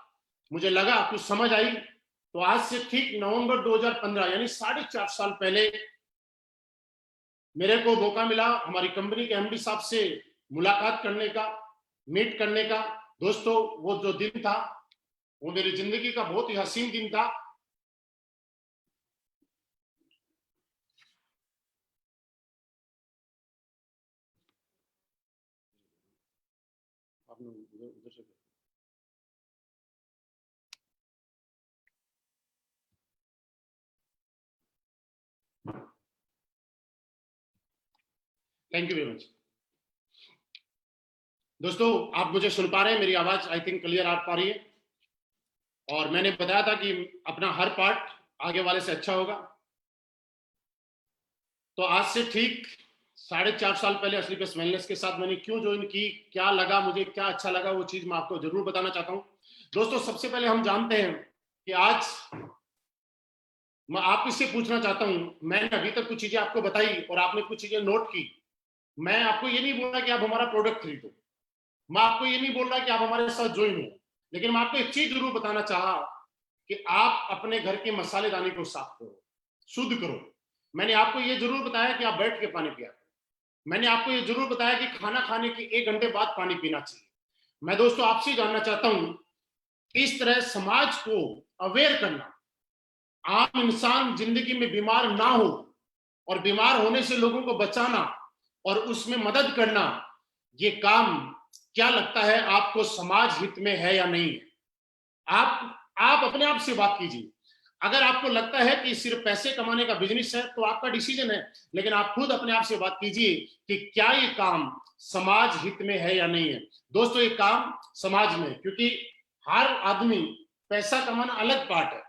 मुझे लगा, कुछ समझ आई। तो आज से ठीक नवंबर 2015 यानी 4.5 साल पहले मेरे को मौका मिला हमारी कंपनी के एमडी साहब से मुलाकात करने का, मीट करने का। दोस्तों वो जो दिन था वो मेरी जिंदगी का बहुत ही हसीन दिन था। Thank you very much. दोस्तों आप मुझे सुन पा रहे हैं? मेरी आवाज आई थिंक क्लियर आ पा रही है। और मैंने बताया था कि अपना हर पार्ट आगे वाले से अच्छा होगा। तो आज से ठीक 4.5 साल पहले असलीपेस वेलनेस के साथ मैंने क्यों ज्वाइन की, क्या लगा मुझे, क्या अच्छा लगा, वो चीज मैं आपको जरूर बताना चाहता हूं। दोस्तों सबसे पहले हम जानते हैं कि आज मैं आप इससे पूछना चाहता हूं, मैंने अभी तक कुछ चीजें आपको बताई और आपने कुछ चीजें नोट की। मैं आपको ये नहीं बोल रहा कि आप हमारा प्रोडक्ट खरीदो, मैं आपको ये नहीं बोल रहा कि आप हमारे साथ ज्वाइन हो, लेकिन मैं आपको एक चीज जरूर बताना चाहा कि आप अपने घर के मसालेदानी को साफ करो, शुद्ध करो। मैंने आपको ये जरूर बताया कि आप बैठ के पानी पिया करो। मैंने आपको ये जरूर बताया कि खाना खाने के 1 घंटे बाद पानी पीना चाहिए। मैं दोस्तों आपसे जानना चाहता हूं, इस तरह समाज को अवेयर करना, आम इंसान जिंदगी में बीमार ना हो और बीमार होने से लोगों को बचाना और उसमें मदद करना, ये काम क्या लगता है आपको समाज हित में है या नहीं है? आप अपने आप से बात कीजिए। अगर आपको लगता है कि सिर्फ पैसे कमाने का बिजनेस है तो आपका डिसीजन है, लेकिन आप खुद अपने आप से बात कीजिए कि क्या ये काम समाज हित में है या नहीं है। दोस्तों ये काम समाज में, क्योंकि हर आदमी, पैसा कमाना अलग पार्ट है।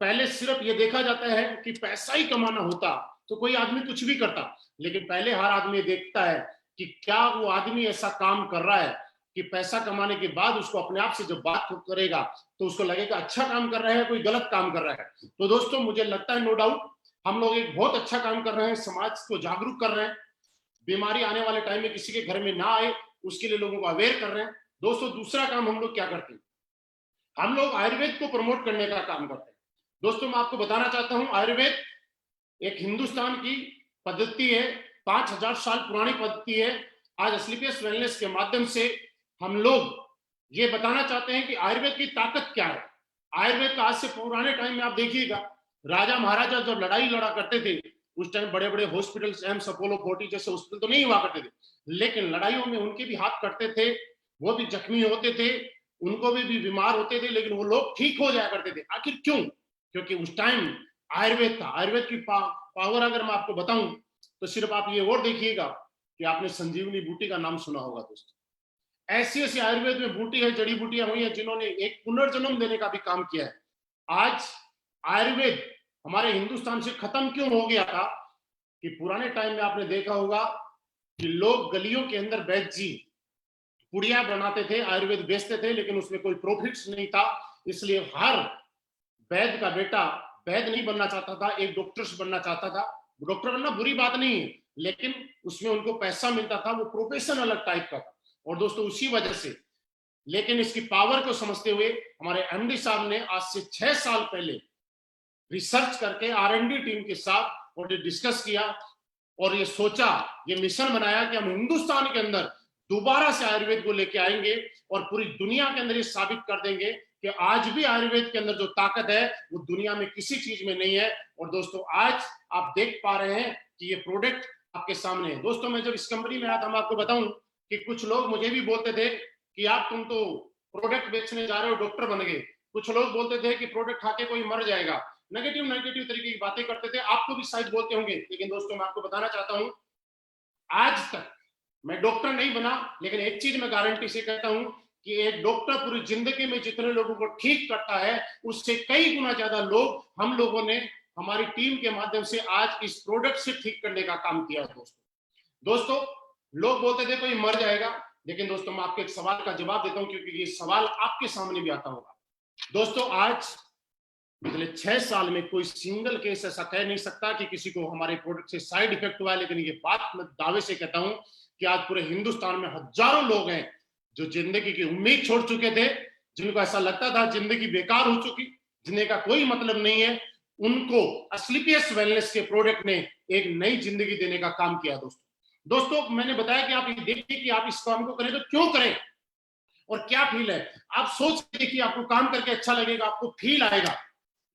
पहले सिर्फ ये देखा जाता है कि पैसा ही कमाना होता तो कोई आदमी कुछ भी करता, लेकिन पहले हर आदमी देखता है कि क्या वो आदमी ऐसा काम कर रहा है कि पैसा कमाने के बाद उसको अपने आप से जब बात करेगा तो उसको लगेगा अच्छा काम कर रहा है, कोई गलत काम कर रहा है। तो दोस्तों मुझे लगता है नो डाउट हम लोग एक बहुत अच्छा काम कर रहे हैं, समाज को जागरूक कर रहे हैं, बीमारी आने वाले टाइम में किसी के घर में ना आए उसके लिए लोगों को अवेयर कर रहे हैं। दोस्तों दूसरा काम हम लोग क्या करते हैं, हम लोग आयुर्वेद को प्रमोट करने का काम करते हैं। दोस्तों मैं आपको बताना चाहता हूं, आयुर्वेद एक हिंदुस्तान की पद्धति है, 5,000 साल पुरानी पद्धति है। आज असलीपियस वेलनेस के माध्यम से हम लोग ये बताना चाहते हैं कि आयुर्वेद की ताकत क्या है। आयुर्वेद का आज से पुराने टाइम में आप देखिएगा, राजा महाराजा जब लड़ाई लड़ा करते थे उस टाइम बड़े बड़े हॉस्पिटल्स, एम्स, अपोलो, फोर्टी जैसे हॉस्पिटल तो नहीं हुआ करते थे, लेकिन लड़ाइयों में उनके भी हाथ कटते थे, वो भी जख्मी होते थे, उनको भी बीमार होते थे, लेकिन वो लोग ठीक हो जाया करते थे। आखिर क्यों? क्योंकि उस टाइम आयुर्वेद था। आयुर्वेद की पावर अगर मैं आपको बताऊं तो सिर्फ आप ये और देखिएगा कि आपने संजीवनी बूटी का नाम सुना होगा। दोस्तों ऐसी ऐसी आयुर्वेद में बूटी है, जड़ी बूटियां हुई है जिन्होंने एक पुनर्जन्म देने का भी काम किया है। आज आयुर्वेद हमारे हिंदुस्तान से खत्म क्यों हो गया था कि पुराने टाइम में आपने देखा होगा कि लोग गलियों के अंदर वैद्य जी पुड़िया बनाते थे, आयुर्वेद बेचते थे, लेकिन उसमें कोई प्रॉफिट्स नहीं था। इसलिए हर वैद्य का बेटा वैद्य नहीं बनना चाहता था, एक डॉक्टर बनना चाहता था। डॉक्टर बनना बुरी बात नहीं है, लेकिन उसमें उनको पैसा मिलता था, वो प्रोफेशन अलग टाइप का था। और दोस्तों उसी वजह से, लेकिन इसकी पावर को समझते हुए हमारे एमडी साहब ने आज से 6 साल पहले रिसर्च करके आर&डी टीम के साथ और ये डिस्कस किया और ये सोचा, ये मिशन बनाया कि हम हिंदुस्तान के अंदर दोबारा से आयुर्वेद को लेके आएंगे और पूरी दुनिया के अंदर ये साबित कर देंगे कि आज भी आयुर्वेद के अंदर जो ताकत है वो दुनिया में किसी चीज में नहीं है। और दोस्तों आज आप देख पा रहे हैं कि ये प्रोडक्ट आपके सामने है। दोस्तों मैं जब इस कंपनी में आया था, मैं आपको बताऊं कि कुछ लोग मुझे भी बोलते थे कि आप तुम तो प्रोडक्ट बेचने जा रहे हो, डॉक्टर बन गए। कुछ लोग बोलते थे कि प्रोडक्ट खा के कोई मर जाएगा, नेगेटिव नेगेटिव तरीके की बातें करते थे, आपको भी शायद बोलते होंगे। लेकिन दोस्तों मैं आपको बताना चाहता हूं, आज तक मैं डॉक्टर नहीं बना, लेकिन एक चीज मैं गारंटी से कहता हूं कि एक डॉक्टर पूरी जिंदगी में जितने लोगों को ठीक करता है उससे कई गुना ज्यादा लोग हम लोगों ने हमारी टीम के माध्यम से आज इस प्रोडक्ट से ठीक करने का काम किया। दोस्तों लोग बोलते थे कोई मर जाएगा, लेकिन दोस्तों मैं आपको एक सवाल का जवाब देता हूं क्योंकि ये सवाल आपके सामने भी आता होगा। दोस्तों आज पिछले 6 साल में कोई सिंगल केस ऐसा कह नहीं सकता कि किसी को हमारे प्रोडक्ट से साइड इफेक्ट हुआ है। लेकिन ये बात मैं दावे से कहता हूं कि आज पूरे हिंदुस्तान में हजारों लोग हैं जो जिंदगी की उम्मीद छोड़ चुके थे, जिनको ऐसा लगता था जिंदगी बेकार हो चुकी, जिंदगी का कोई मतलब नहीं है। उनको असलीपियस वेलनेस के प्रोडक्ट ने एक नई जिंदगी देने का काम किया। दोस्तों मैंने बताया कि आप ये देखिए कि आप इस काम को करें तो क्यों करें और क्या फील है। आप सोच के देखिए, आपको काम करके अच्छा लगेगा, आपको फील आएगा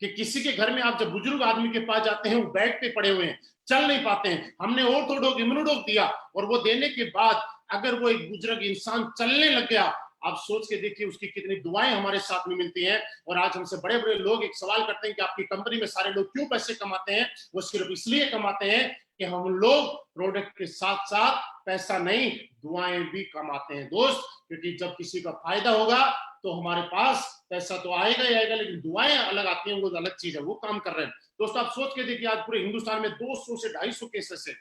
कि किसी के घर में आप जब बुजुर्ग आदमी के पास जाते हैं, वो बेड पे पड़े हुए हैं, चल नहीं पाते हैं, हमने ऑर्थोडॉक इम्यूनोडॉक दिया और वो देने के बाद अगर वो एक बुजुर्ग इंसान चलने लग गया, आप सोच के देखिए उसकी कितनी दुआएं हमारे साथ में मिलती हैं। और आज हमसे बड़े बड़े लोग एक सवाल करते हैं कि आपकी कंपनी में सारे लोग क्यों पैसे कमाते हैं। वो सिर्फ इसलिए कमाते हैं कि हम लोग प्रोडक्ट के साथ साथ पैसा नहीं, दुआएं भी कमाते हैं दोस्त। क्योंकि जब किसी का फायदा होगा तो हमारे पास पैसा तो आएगा ही आएगा, लेकिन दुआएं अलग आती हैं, वो अलग चीज है, वो काम कर रहे हैं। दोस्तों आप सोच के देखिए, आज पूरे हिंदुस्तान में 200 से 250 केसेस है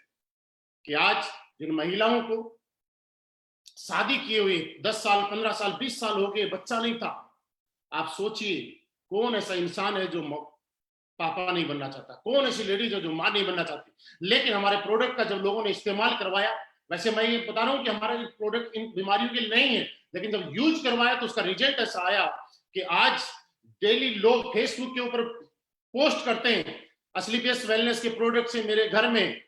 कि आज जिन महिलाओं को शादी किए हुए 10 साल 15 साल 20 साल हो गए, बच्चा नहीं था। आप सोचिए कौन ऐसा इंसान है जो पापा नहीं बनना चाहता, कौन ऐसी लेडीज है जो मां नहीं बनना चाहती। लेकिन हमारे प्रोडक्ट का जब लोगों ने इस्तेमाल करवाया, वैसे मैं ये बता रहा हूं कि हमारा प्रोडक्ट इन बीमारियों के लिए नहीं है, लेकिन जब यूज करवाया तो उसका रिजल्ट ऐसा आया कि आज डेली लोग फेसबुक के ऊपर पोस्ट करते हैं, असलीपियस वेलनेस के प्रोडक्ट से मेरे घर में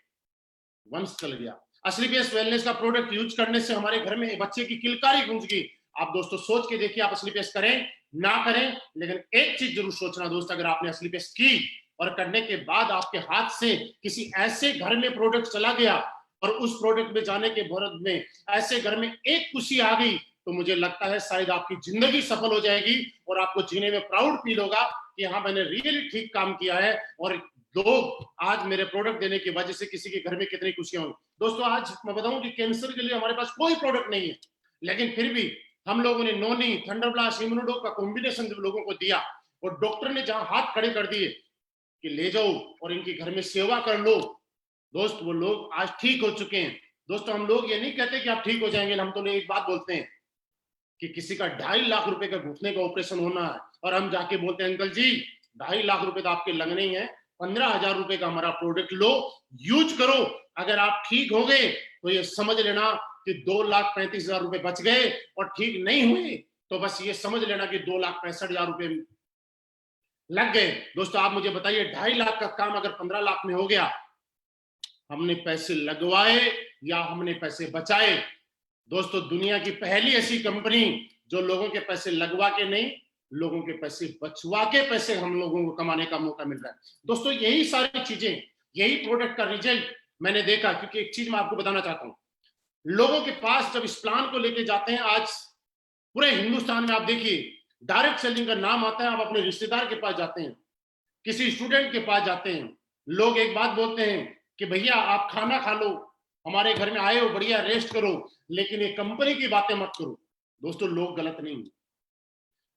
वंश चल गया, असलीपियस वेलनेस का प्रोडक्ट यूज करने से हमारे घर में बच्चे की किलकारी गूंज गई। आप दोस्तों सोच के देखिए, आप असलीपियस करें ना करें, लेकिन एक चीज जरूर सोचना दोस्त, अगर आपने असलीपियस की और करने के बाद आपके हाथ से किसी ऐसे घर में प्रोडक्ट चला गया और उस प्रोडक्ट में जाने के भारत में ऐसे घर में एक खुशी आ गई, तो मुझे लगता है शायद आपकी जिंदगी सफल हो जाएगी और आपको जीने में प्राउड फील होगा कि हाँ मैंने रियली ठीक काम किया है। और लोग आज मेरे प्रोडक्ट देने की वजह से किसी के घर में कितनी खुशियां होंगी। दोस्तों आज मैं बताऊं कि कैंसर के लिए हमारे पास कोई प्रोडक्ट नहीं है, लेकिन फिर भी हम लोगों ने नोनी थंडरब्लास्ट इम्यूनोडॉक का कॉम्बिनेशन जब लोगों को दिया और डॉक्टर ने जहां हाथ खड़े कर दिए कि ले जाओ और इनकी घर में सेवा कर लो, दोस्त वो लोग आज ठीक हो चुके हैं। दोस्तों हम लोग ये नहीं कहते कि आप ठीक हो जाएंगे, हम तो एक बात बोलते हैं कि किसी का 2.5 लाख रुपए का घुटने का ऑपरेशन होना है और हम जाके बोलते हैं अंकल जी 2.5 लाख रुपए तो आपके लगने ही है, 15,000 रुपए का हमारा प्रोडक्ट लो, यूज करो, अगर आप ठीक हो गए तो ये समझ लेना कि 2,35,000 रुपए बच गए, और ठीक नहीं हुए तो बस ये समझ लेना कि 2,65,000 रुपए लग गए। दोस्तों आप मुझे बताइए 2.5 लाख का काम अगर 15 लाख में हो गया, हमने पैसे लगवाए या हमने पैसे बचाए। दोस्तों दुनिया की पहली ऐसी कंपनी जो लोगों के पैसे लगवा के नहीं, लोगों के पैसे बचवा के पैसे हम लोगों को कमाने का मौका मिल रहा है। दोस्तों यही सारी चीजें, यही प्रोडक्ट का रिजल्ट मैंने देखा। क्योंकि एक चीज मैं आपको बताना चाहता हूं, लोगों के पास जब इस प्लान को लेके जाते हैं, आज पूरे हिंदुस्तान में आप देखिए डायरेक्ट सेलिंग का नाम आता है, आप अपने रिश्तेदार के पास जाते हैं, किसी स्टूडेंट के पास जाते हैं, लोग एक बात बोलते हैं कि भैया आप खाना खा लो, हमारे घर में आए हो, बढ़िया रेस्ट करो, लेकिन ये कंपनी की बातें मत करो। दोस्तों लोग गलत नहीं,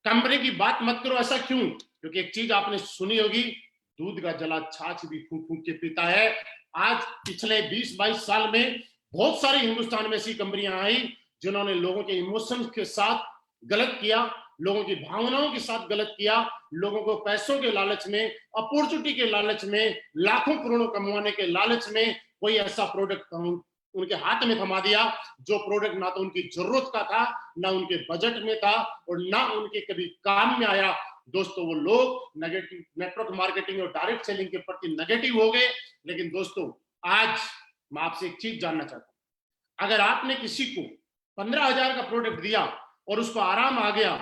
कंपनी की बात मत करो। ऐसा क्यों? क्योंकि एक चीज आपने सुनी होगी, दूध का जला छाछ भी फूंक फूंक के पीता है। आज पिछले 20-22 साल में बहुत सारी हिंदुस्तान में ऐसी कंपनियां आई जिन्होंने लोगों के इमोशंस के साथ गलत किया, लोगों की भावनाओं के साथ गलत किया, लोगों को पैसों के लालच में, अपॉर्चुनिटी के लालच में, लाखों करोड़ों कमाने के लालच में कोई ऐसा प्रोडक्ट उनके हाथ में थमा दिया जो प्रोडक्ट ना तो उनकी जरूरत का था, ना उनके बजट में था, और ना उनके कभी काम में आया। दोस्तों वो लोग नेगेटिव नेटवर्क मार्केटिंग और डायरेक्ट सेलिंग के प्रति नेगेटिव हो गए। लेकिन दोस्तों आज मैं आपसे एक चीज जानना चाहता हूं, अगर आपने किसी को 15,000 का प्रोडक्ट दिया और उसको आराम आ गया,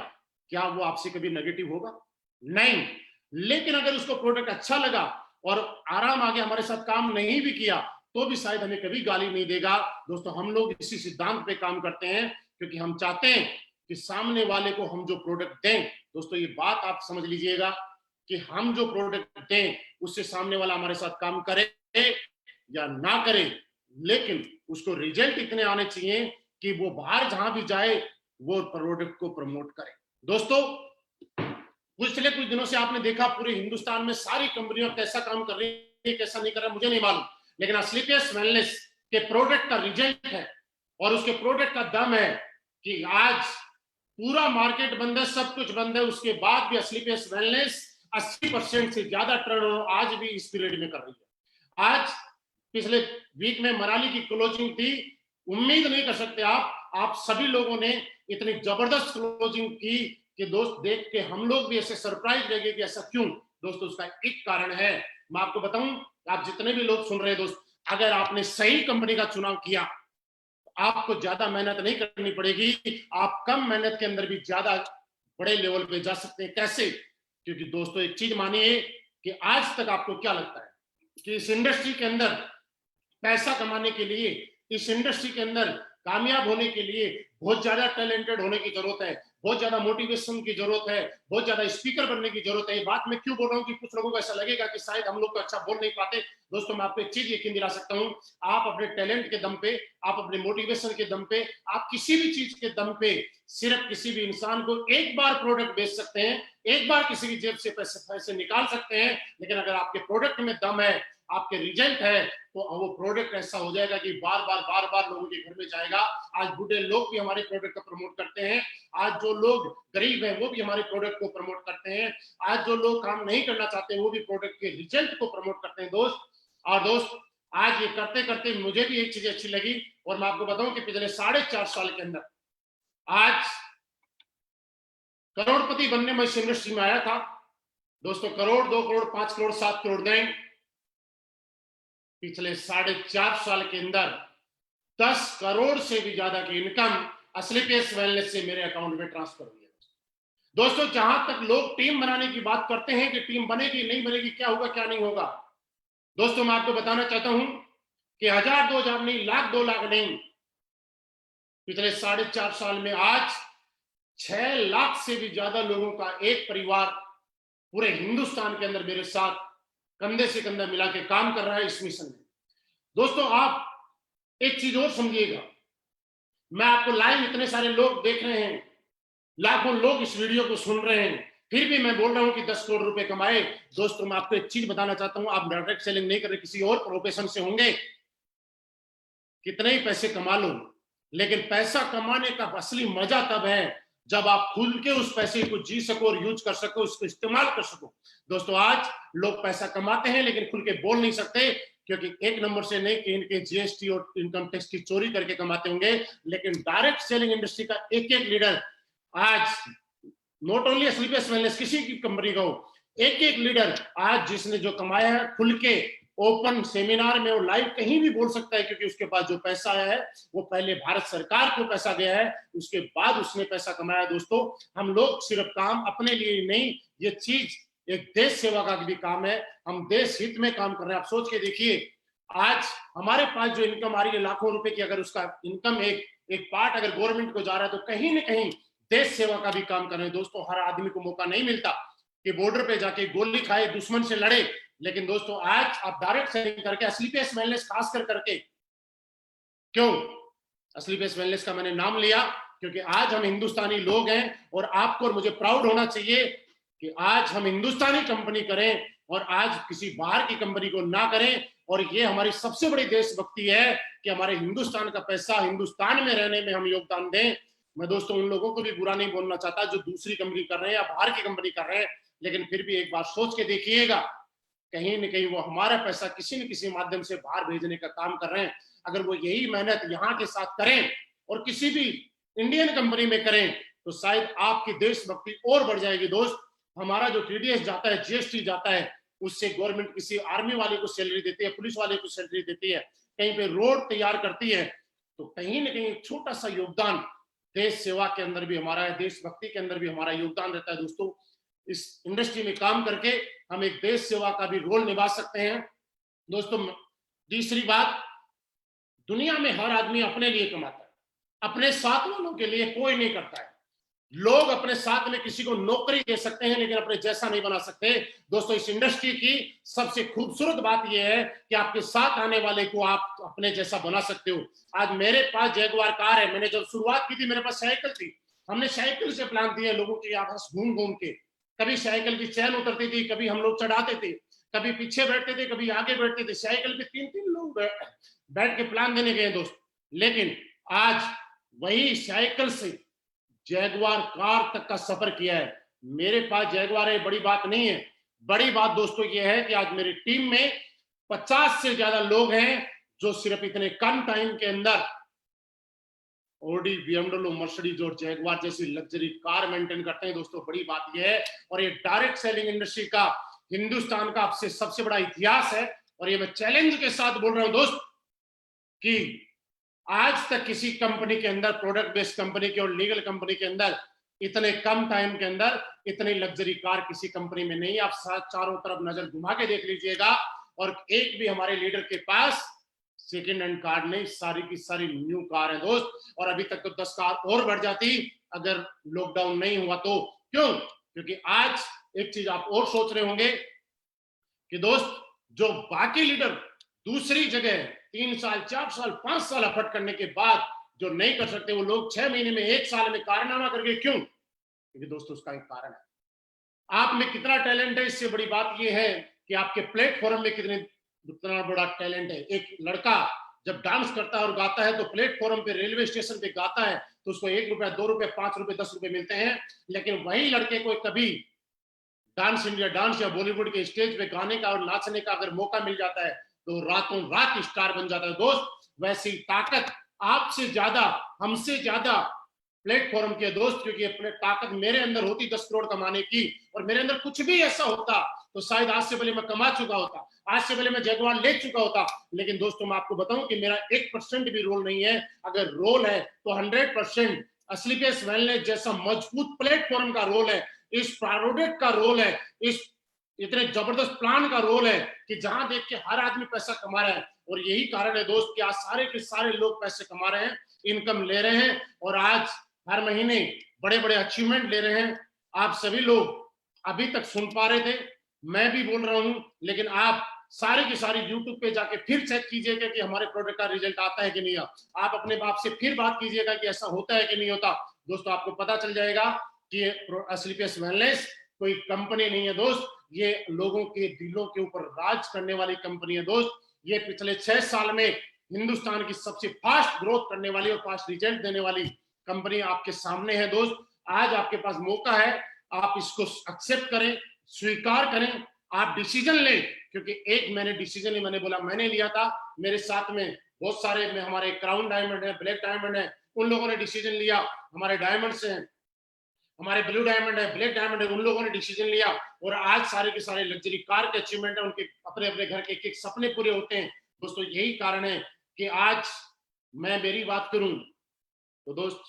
क्या वो आपसे कभी नेगेटिव होगा? नहीं। लेकिन अगर उसको प्रोडक्ट अच्छा लगा और आराम आ गया, हमारे साथ काम नहीं भी किया, तो भी शायद हमें कभी गाली नहीं देगा। दोस्तों हम लोग इसी सिद्धांत पे काम करते हैं, क्योंकि हम चाहते हैं कि सामने वाले को हम जो प्रोडक्ट दें, दोस्तों ये बात आप समझ लीजिएगा कि हम जो प्रोडक्ट दें उससे सामने वाला हमारे साथ काम करे या ना करे, लेकिन उसको रिजल्ट इतने आने चाहिए कि वो बाहर जहां भी जाए वो प्रोडक्ट को प्रमोट करे। दोस्तों पिछले कुछ दिनों से आपने देखा पूरे हिंदुस्तान में सारी कंपनियां कैसा काम कर रही है, कैसा नहीं कर रहा मुझे नहीं मालूम, लेकिन असलीपियस वेलनेस के प्रोडक्ट का रिजल्ट है और उसके प्रोडक्ट का दम है कि आज पूरा मार्केट बंद है, सब कुछ बंद है, उसके बाद भी असलीपियस वेलनेस 80% से ज्यादा टर्नओवर आज भी इस पीरियड में कर रही है। आज पिछले वीक में मनाली की क्लोजिंग थी, उम्मीद नहीं कर सकते आप सभी लोगों ने इतनी जबरदस्त क्लोजिंग की कि दोस्त देख के हम लोग भी ऐसे सरप्राइज रह गए कि ऐसा क्यों। दोस्तों उसका एक कारण है, मैं आपको बताऊं, आप जितने भी लोग सुन रहे हैं दोस्त, अगर आपने सही कंपनी का चुनाव किया, आपको ज्यादा मेहनत नहीं करनी पड़ेगी, आप कम मेहनत के अंदर भी ज्यादा बड़े लेवल पे जा सकते हैं। कैसे? क्योंकि दोस्तों एक चीज मानिए कि आज तक आपको क्या लगता है कि इस इंडस्ट्री के अंदर पैसा कमाने के लिए, इस इंडस्ट्री के अंदर कामयाब होने के लिए बहुत ज्यादा टैलेंटेड होने की जरूरत है, बहुत ज्यादा मोटिवेशन की जरूरत है, बहुत ज्यादा स्पीकर बनने की जरूरत है। ये बात मैं क्यों बोल रहा हूँ कि कुछ लोगों को ऐसा लगेगा कि शायद हम लोग तो अच्छा बोल नहीं पाते। दोस्तों मैं आपको एक चीज यकीन दिला सकता हूँ, आप अपने टैलेंट के दम पे, आप अपने मोटिवेशन के दम पे, आप किसी भी चीज के दम पे सिर्फ किसी भी इंसान को एक बार प्रोडक्ट बेच सकते हैं, एक बार किसी की जेब से पैसे निकाल सकते हैं। लेकिन अगर आपके प्रोडक्ट में दम है, आपके रिजल्ट है, तो वो प्रोडक्ट ऐसा हो जाएगा कि बार बार लोगों के घर में जाएगा। आज बूढ़े लोग भी हमारे प्रोडक्ट को प्रमोट करते हैं, आज जो लोग गरीब हैं वो भी हमारे प्रोडक्ट को प्रमोट करते हैं, आज जो लोग काम नहीं करना चाहते वो भी प्रोडक्ट के रिजल्ट को प्रमोट करते हैं दोस्त। और दोस्त आज ये करते करते मुझे भी एक चीज अच्छी लगी, और मैं आपको बताऊं कि पिछले 4.5 साल के अंदर आज करोड़पति बनने में इस इंडस्ट्री में आया था दोस्तों। करोड़, 2 करोड़, 5 करोड़, 7 करोड़ नहीं, पिछले 4.5 साल के अंदर 10 करोड़ से भी ज्यादा की इनकम असलीपेस वेलनेस से मेरे अकाउंट में ट्रांसफर हुई है। दोस्तों जहां तक लोग टीम बनाने की बात करते हैं कि टीम बनेगी नहीं बनेगी, क्या होगा क्या नहीं होगा, दोस्तों मैं आपको बताना चाहता हूं कि 1000, 2000 नहीं, लाख, 2 लाख नहीं, पिछले 4.5 साल में आज 6 लाख से भी ज्यादा लोगों का एक परिवार पूरे हिंदुस्तान के अंदर मेरे साथ कंधे से कंधा मिला के काम कर रहा है इस मिशन में। दोस्तों आप एक चीज और समझिएगा, मैं आपको लाइव इतने सारे लोग देख रहे हैं, लाखों लोग इस वीडियो को सुन रहे हैं, फिर भी मैं बोल रहा हूं कि 10 करोड़ रुपए कमाए। दोस्तों मैं आपको एक चीज बताना चाहता हूं, आप डायरेक्ट सेलिंग नहीं कर रहे, किसी और प्रोफेशन से होंगे, कितने ही पैसे कमा लो, लेकिन पैसा कमाने का असली मजा तब है जब आप खुल के उस पैसे को जी सको और यूज कर सको, उसको इस्तेमाल कर सको। दोस्तों आज लोग पैसा कमाते हैं लेकिन खुल के बोल नहीं सकते, क्योंकि एक नंबर से नहीं कि इनके जीएसटी और इनकम टैक्स की चोरी करके कमाते होंगे। लेकिन डायरेक्ट सेलिंग इंडस्ट्री का एक एक लीडर आज, नॉट ओनली असलीपेस वेलनेस, किसी की कंपनी का हो, एक एक लीडर आज जिसने जो कमाया है खुल के ओपन सेमिनार में, वो लाइव कहीं भी बोल सकता है, क्योंकि उसके पास जो पैसा आया है वो पहले भारत सरकार को पैसा गया है, उसके बाद उसने पैसा कमाया। दोस्तों हम लोग सिर्फ काम अपने लिए नहीं, ये चीज एक देश सेवा का भी काम है, हम देश हित में काम कर रहे हैं। आप सोच के देखिए, आज हमारे पास जो इनकम आ रही है लाखों रुपए की, अगर उसका इनकम एक पार्ट अगर गवर्नमेंट को जा रहा है, तो कहीं ना कहीं देश सेवा का भी काम कर रहे हैं। दोस्तों हर आदमी को मौका नहीं मिलता कि बॉर्डर पे जाके गोली खाए, दुश्मन से लड़े, लेकिन दोस्तों आज आप डायरेक्ट सेलिंग करके, असलीपेस वेलनेस खास करके, क्यों असलीपेस वेलनेस का मैंने नाम लिया, क्योंकि आज हम हिंदुस्तानी लोग हैं और आपको और मुझे प्राउड होना चाहिए कि आज हम हिंदुस्तानी कंपनी करें और आज किसी बाहर की कंपनी को ना करें। और ये हमारी सबसे बड़ी देशभक्ति है कि हमारे हिंदुस्तान का पैसा हिंदुस्तान में रहने में हम योगदान दें। मैं दोस्तों उन लोगों को भी बुरा नहीं बोलना चाहता जो दूसरी कंपनी कर रहे हैं या बाहर की कंपनी कर रहे हैं, लेकिन फिर भी एक बार सोच के देखिएगा, कहीं न कहीं वो हमारा पैसा किसी न किसी माध्यम से बाहर भेजने का काम कर रहे हैं। अगर वो यही मेहनत यहाँ के साथ करें और किसी भी इंडियन कंपनी में करें, तो शायद आपकी देशभक्ति और बढ़ जाएगी। दोस्त हमारा जो टीडीएस जाता है, जीएसटी जाता है, उससे गवर्नमेंट किसी आर्मी वाले को सैलरी देती है, पुलिस वाले को सैलरी देती है, कहीं पे रोड तैयार करती है, तो कहीं ना कहीं छोटा सा योगदान देश सेवा के अंदर भी हमारा है, देशभक्ति के अंदर भी हमारा योगदान रहता है। दोस्तों इस इंडस्ट्री में काम करके हम एक देश सेवा का भी रोल निभा सकते हैं। दोस्तों तीसरी बात, दुनिया में हर आदमी अपने लिए कमाता है, अपने साथ वालों के लिए कोई नहीं करता है। लोग अपने साथ में किसी को नौकरी दे सकते हैं लेकिन अपने जैसा नहीं बना सकते। दोस्तों इस इंडस्ट्री की सबसे खूबसूरत बात यह है कि आपके साथ आने वाले को आप अपने जैसा बना सकते हो। आज मेरे पास जैगुआर कार है, मैंने जब शुरुआत की थी मेरे पास साइकिल थी, हमने साइकिल से प्लान दिए लोगों के आपस घूम घूम के, कभी साइकिल की चैन उतरती थी, कभी हम लोग चढ़ाते थे, कभी पीछे बैठते थे, कभी आगे बैठते थे, साइकिल पे 3-3 लोग बैठ के प्लान देने गए दोस्त। लेकिन आज वही साइकिल से जैगुआर कार तक का सफर किया है। मेरे पास जैगुआर है, बड़ी बात नहीं है। बड़ी बात दोस्तों ये है कि आज मेरी टीम में 50 से ज्यादा लोग हैं जो सिर्फ इतने कम टाइम के अंदर ऑडी, बीएमडब्ल्यू, मर्सिडीज और जैगुआर जैसी लग्जरी कार मेंटेन करते हैं। दोस्तों बड़ी बात यह है, और ये डायरेक्ट सेलिंग इंडस्ट्री का हिंदुस्तान का आपसे सबसे बड़ा इतिहास है। और ये मैं चैलेंज के साथ बोल रहा हूं दोस्त कि आज तक किसी कंपनी के अंदर, प्रोडक्ट बेस्ड कंपनी के और लीगल कंपनी के अंदर, इतने कम टाइम के अंदर इतनी लग्जरी कार किसी कंपनी में नहीं। आप चारों तरफ नजर घुमा के देख लीजिएगा, और एक भी हमारे लीडर के पास सेकेंड हैंड कार नहीं, सारी की सारी न्यू कार है दोस्त। और अभी तक तो 10 कार और बढ़ जाती अगर लॉकडाउन नहीं हुआ तो। क्यों? क्योंकि आज एक चीज आप और सोच रहे होंगे कि दोस्त, जो बाकी लीडर दूसरी जगह 3 साल 4 साल 5 साल एफर्ट करने के बाद जो नहीं कर सकते, वो लोग 6 महीने में 1 साल में कारनामा करके क्यों? क्योंकि दोस्तों उसका एक कारण है, आप में कितना टैलेंट है। इससे बड़ी बात यह है कि आपके प्लेटफॉर्म में कितना बड़ा टैलेंट है। एक लड़का जब डांस करता है और गाता है तो प्लेटफॉर्म पे, रेलवे स्टेशन पे गाता है तो उसको 1 रुपया 2 रुपये 5 रुपये 10 रुपये मिलते हैं। लेकिन वही लड़के को कभी डांस इंडिया डांस या बॉलीवुड के स्टेज पे गाने का और नाचने का अगर मौका मिल जाता है तो रातों रात स्टार बन जाता है दोस्त। वैसी ताकत आपसे ज्यादा, हमसे ज्यादा प्लेटफॉर्म के दोस्त, क्योंकि अपने ताकत मेरे अंदर होती 10 करोड़ कमाने की, और मेरे अंदर कुछ भी ऐसा होता तो शायद आज से पहले मैं कमा चुका होता, आज से पहले मैं जगवान ले चुका होता। लेकिन दोस्तों मैं आपको बताऊं कि मेरा 1% भी रोल नहीं है। अगर रोल है तो 100% असलीपेस वेलनेस जैसा मजबूत प्लेटफॉर्म का रोल है, इस प्रोडक्ट का रोल है, इस इतने जबरदस्त प्लान का रोल है कि जहां देख के हर आदमी पैसा कमा रहा है। और यही कारण है दोस्त कि आज सारे के सारे लोग पैसे कमा रहे हैं, इनकम ले रहे हैं, और आज हर महीने बड़े बड़े अचीवमेंट ले रहे हैं। आप सभी लोग अभी तक सुन पा रहे थे, मैं भी बोल रहा हूं, लेकिन आप सारी की सारी यूट्यूब पे जाके फिर चेक कीजिएगा कि हमारे प्रोडक्ट का रिजल्ट आता है कि नहीं। आप अपने बाप से फिर बात कीजिएगा कि ऐसा होता है कि नहीं होता। दोस्तों आपको पता चल जाएगा कि असलीपेस वेलनेस कोई कंपनी नहीं है दोस्त, ये लोगों के दिलों के ऊपर राज करने वाली कंपनी है दोस्त। ये पिछले 6 साल में हिंदुस्तान की सबसे फास्ट ग्रोथ करने वाली और फास्ट रिजल्ट देने वाली कंपनी आपके सामने है दोस्त। आज आपके पास मौका है, आप इसको एक्सेप्ट करें, स्वीकार करें, आप डिसीजन लें। क्योंकि एक मैंने डिसीजन ही, मैंने बोला मैंने लिया था, मेरे साथ में बहुत सारे में हमारे क्राउन डायमंड है, ब्लैक डायमंड है, उन लोगों ने डिसीजन लिया। हमारे डायमंड्स हैं, हमारे ब्लू डायमंड है, ब्लैक डायमंड है, उन लोगों ने डिसीजन लिया। और आज सारे के सारे लग्जरी कार के अचीवमेंट है, उनके अपने अपने घर के एक सपने पूरे होते हैं दोस्तों। यही कारण है कि आज मैं मेरी बात करूं तो दोस्त,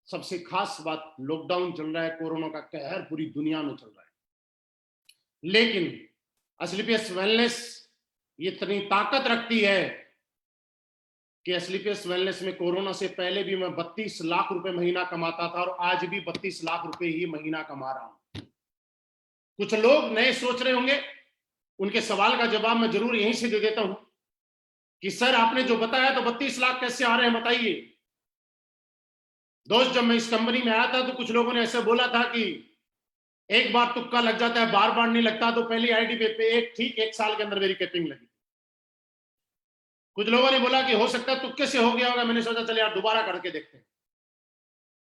सबसे खास बात, लॉकडाउन चल रहा है, कोरोना का कहर पूरी दुनिया में चल रहा है, लेकिन असलीपेस वेलनेस इतनी ताकत रखती है कि असलीपेस वेलनेस में कोरोना से पहले भी मैं 32 लाख रुपए महीना कमाता था, और आज भी 32 लाख रुपए ही महीना कमा रहा हूं। कुछ लोग नए सोच रहे होंगे, उनके सवाल का जवाब मैं जरूर यहीं से दे देता हूं कि सर आपने जो बताया तो 32 लाख कैसे आ रहे हैं बताइए। दोस्त जब मैं इस कंपनी में आया था तो कुछ लोगों ने ऐसे बोला था कि एक बार तुक्का लग जाता है, बार बार नहीं लगता। तो पहली आईडी पे एक साल के अंदर मेरी कैपिंग लगी। कुछ लोगों ने बोला कि हो सकता है तुक्के से हो गया होगा, मैंने सोचा चले यार दोबारा करके देखते हैं।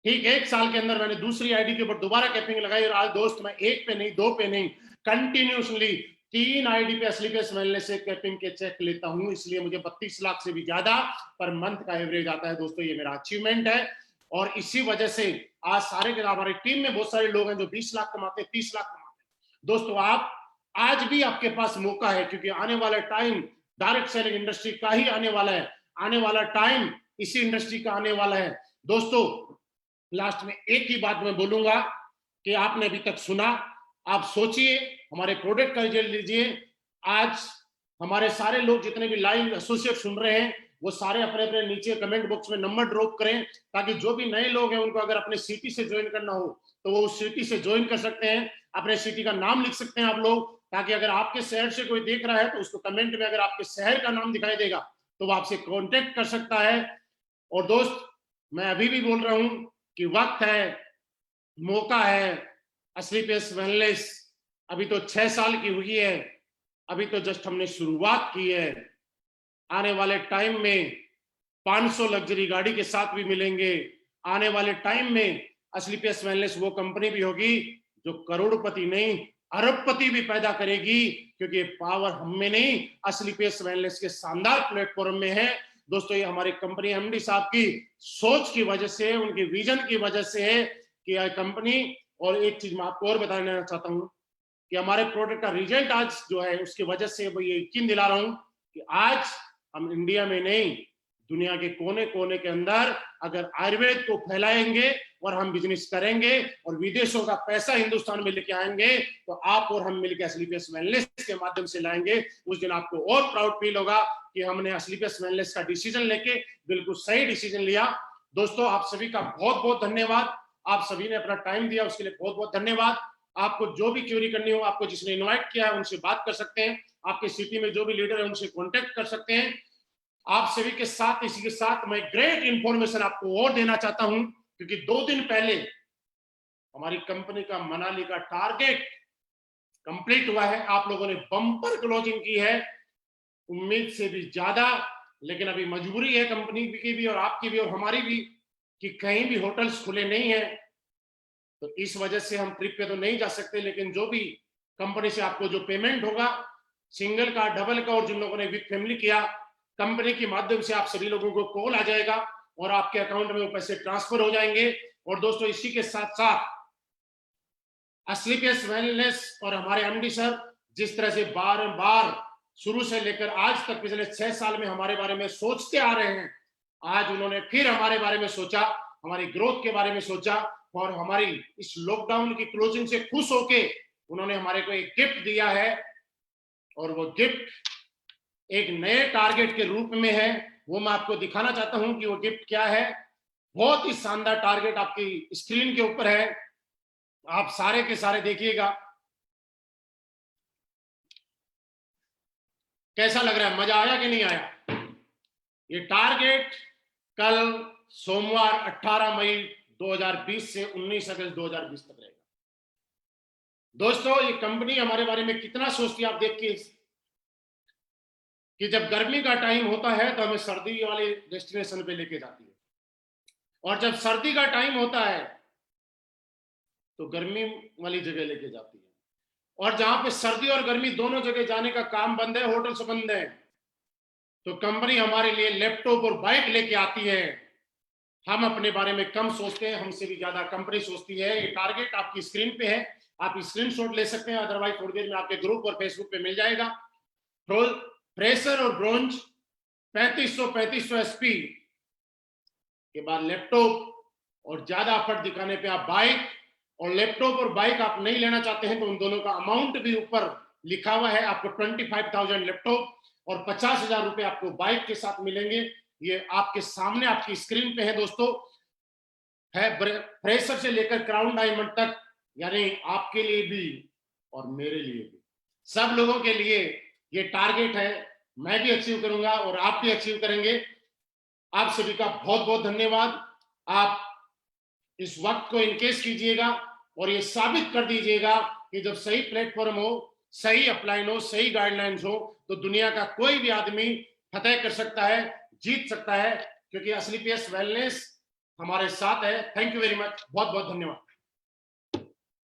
ठीक 1 साल के अंदर मैंने दूसरी आईडी के ऊपर दोबारा कैपिंग लगाई, और आज दोस्त मैं 1 पे नहीं 2 पे नहीं, कंटिन्यूसली 3 आईडी पे असलीपेस वेलनेस से कैपिंग के चेक लेता हूं। इसलिए मुझे 32 लाख से भी ज्यादा पर मंथ का एवरेज आता है दोस्तों। ये मेरा अचीवमेंट है, और इसी वजह से आज सारे के हमारी टीम में बहुत सारे लोग हैं जो 20 लाख कमाते हैं, 30 लाख कमाते हैं। दोस्तों आप आज भी आपके पास मौका है, क्योंकि आने वाला टाइम डायरेक्ट सेलिंग इंडस्ट्री का ही आने वाला है, आने वाला टाइम इसी इंडस्ट्री का आने वाला है दोस्तों। लास्ट में एक ही बात मैं बोलूंगा कि आपने अभी तक सुना, आप सोचिए, हमारे प्रोडक्ट का रिजल्ट लीजिए। आज हमारे सारे लोग जितने भी लाइव एसोसिएट सुन रहे हैं वो सारे अपने अपने नीचे कमेंट बॉक्स में नंबर ड्रॉप करें, ताकि जो भी नए लोग हैं उनको अगर अपने सिटी से ज्वाइन करना हो तो वो उस सिटी से ज्वाइन कर सकते हैं। अपने सिटी का नाम लिख सकते हैं आप लोग, ताकि अगर आपके शहर से कोई देख रहा है तो उसको कमेंट में अगर आपके शहर का नाम दिखाई देगा तो वो आपसे कॉन्टेक्ट कर सकता है। और दोस्त मैं अभी भी बोल रहा हूं कि वक्त है, मौका है। असलीपेस वेलनेस अभी तो 6 साल की हुई है, अभी तो जस्ट हमने शुरुआत की है। आने वाले टाइम में 500 लग्जरी गाड़ी के साथ भी मिलेंगे। आने वाले टाइम में असलीपेस वेलनेस वो कंपनी भी होगी जो करोड़पति नहीं अरबपति भी पैदा करेगी, क्योंकि पावर हम में नहीं, असलीपेस वेलनेस के शानदार प्लेटफॉर्म में है दोस्तों। ये हमारी कंपनी एमडी साहब की सोच की वजह से, उनके विजन की वजह से है कि यह कंपनी। और एक चीज मैं आपको और बताना चाहता हूं कि हमारे प्रोडक्ट का रिजल्ट आज जो है उसकी वजह से मैं ये यकीन दिला रहा हूं कि आज हम इंडिया में नहीं, दुनिया के कोने कोने के अंदर अगर आयुर्वेद को फैलाएंगे और हम बिजनेस करेंगे और विदेशों का पैसा हिंदुस्तान में लेके आएंगे, तो आप और हम मिलकर एस्क्लेपियस वेलनेस के माध्यम से लाएंगे। उस दिन आपको और प्राउड फील होगा कि हमने एस्क्लेपियस वेलनेस का डिसीजन लेके बिल्कुल सही डिसीजन लिया। दोस्तों, आप सभी का बहुत बहुत धन्यवाद। आप सभी ने अपना टाइम दिया, उसके लिए बहुत बहुत धन्यवाद। आपको जो भी क्वेरी करनी हो, आपको जिसने इन्वाइट किया है उनसे बात कर सकते हैं। आपके सिटी में जो भी लीडर है उनसे कॉन्टेक्ट कर सकते हैं। आप सभी के साथ, इसी के साथ मैं ग्रेट इंफॉर्मेशन आपको और देना चाहता हूं, क्योंकि 2 दिन पहले हमारी कंपनी का मनाली का टारगेट कंप्लीट हुआ है। आप लोगों ने बम्पर क्लोजिंग की है, उम्मीद से भी ज्यादा। लेकिन अभी मजबूरी है कंपनी की भी और आपकी भी और हमारी भी कि कहीं भी होटल्स खुले नहीं है, तो इस वजह से हम ट्रिप पे तो नहीं जा सकते। लेकिन जो भी कंपनी से आपको जो पेमेंट होगा, सिंगल का, डबल का, और जिन लोगों ने विद फैमिली किया, कंपनी के माध्यम से आप सभी लोगों को कॉल आ जाएगा और आपके अकाउंट में वो पैसे ट्रांसफर हो जाएंगे। और दोस्तों, इसी के साथ साथ एस्क्लेपियस वेलनेस और हमारे एमडी सर जिस तरह से बार बार शुरू से लेकर आज तक पिछले 6 साल में हमारे बारे में सोचते आ रहे हैं, आज उन्होंने फिर हमारे बारे में सोचा, हमारी ग्रोथ के बारे में सोचा और हमारी इस लॉकडाउन की क्लोजिंग से खुश होके उन्होंने हमारे को एक गिफ्ट दिया है। और वो गिफ्ट एक नए टारगेट के रूप में है। वो मैं आपको दिखाना चाहता हूं कि वो गिफ्ट क्या है। बहुत ही शानदार टारगेट आपकी स्क्रीन के ऊपर है, आप सारे के सारे देखिएगा। कैसा लग रहा है, मजा आया कि नहीं आया? ये टारगेट कल सोमवार 18 मई 2020 से 19 अगस्त 2020 तक रहेगा। दोस्तों, ये कंपनी हमारे बारे में कितना सोचती है आप देखिए कि जब गर्मी का टाइम होता है तो हमें सर्दी वाले डेस्टिनेशन पे लेके जाती है, और जब सर्दी का टाइम होता है तो गर्मी वाली जगह लेके जाती है। और जहां पे सर्दी और गर्मी दोनों जगह जाने का काम बंद है, होटल से बंद है, तो कंपनी हमारे लिए लैपटॉप और बाइक लेके आती है। हम अपने बारे में कम सोचते हैं, हमसे भी ज्यादा कंपनी सोचती है। ये टारगेट आपकी स्क्रीन पे है, आप स्क्रीनशॉट ले सकते हैं, अदरवाइज थोड़ी देर में आपके ग्रुप और फेसबुक पे मिल जाएगा। प्रेशर और ब्रोंज 3500 एसपी के बाद लैपटॉप, और ज्यादा एफर्ट दिखाने पे आप बाइक, और लैपटॉप और बाइक आप नहीं लेना चाहते हैं तो उन दोनों का अमाउंट भी ऊपर लिखा हुआ है। आपको 25,000 लैपटॉप और 50,000 रुपए आपको बाइक के साथ मिलेंगे। ये आपके सामने आपकी स्क्रीन पे है दोस्तों, है प्रेशर से लेकर क्राउन डायमंड तक, यानी आपके लिए भी और मेरे लिए भी, सब लोगों के लिए ये टारगेट है। मैं भी अचीव करूंगा और आप भी अचीव करेंगे। आप सभी का बहुत बहुत धन्यवाद। आप इस वक्त को इनकेस कीजिएगा और ये साबित कर दीजिएगा कि जब सही प्लेटफॉर्म हो, सही अपलाइन हो, सही गाइडलाइंस हो, तो दुनिया का कोई भी आदमी फतेह कर सकता है, जीत सकता है, क्योंकि एस्क्लेपियस वेलनेस हमारे साथ है। थैंक यू वेरी मच, बहुत बहुत धन्यवाद।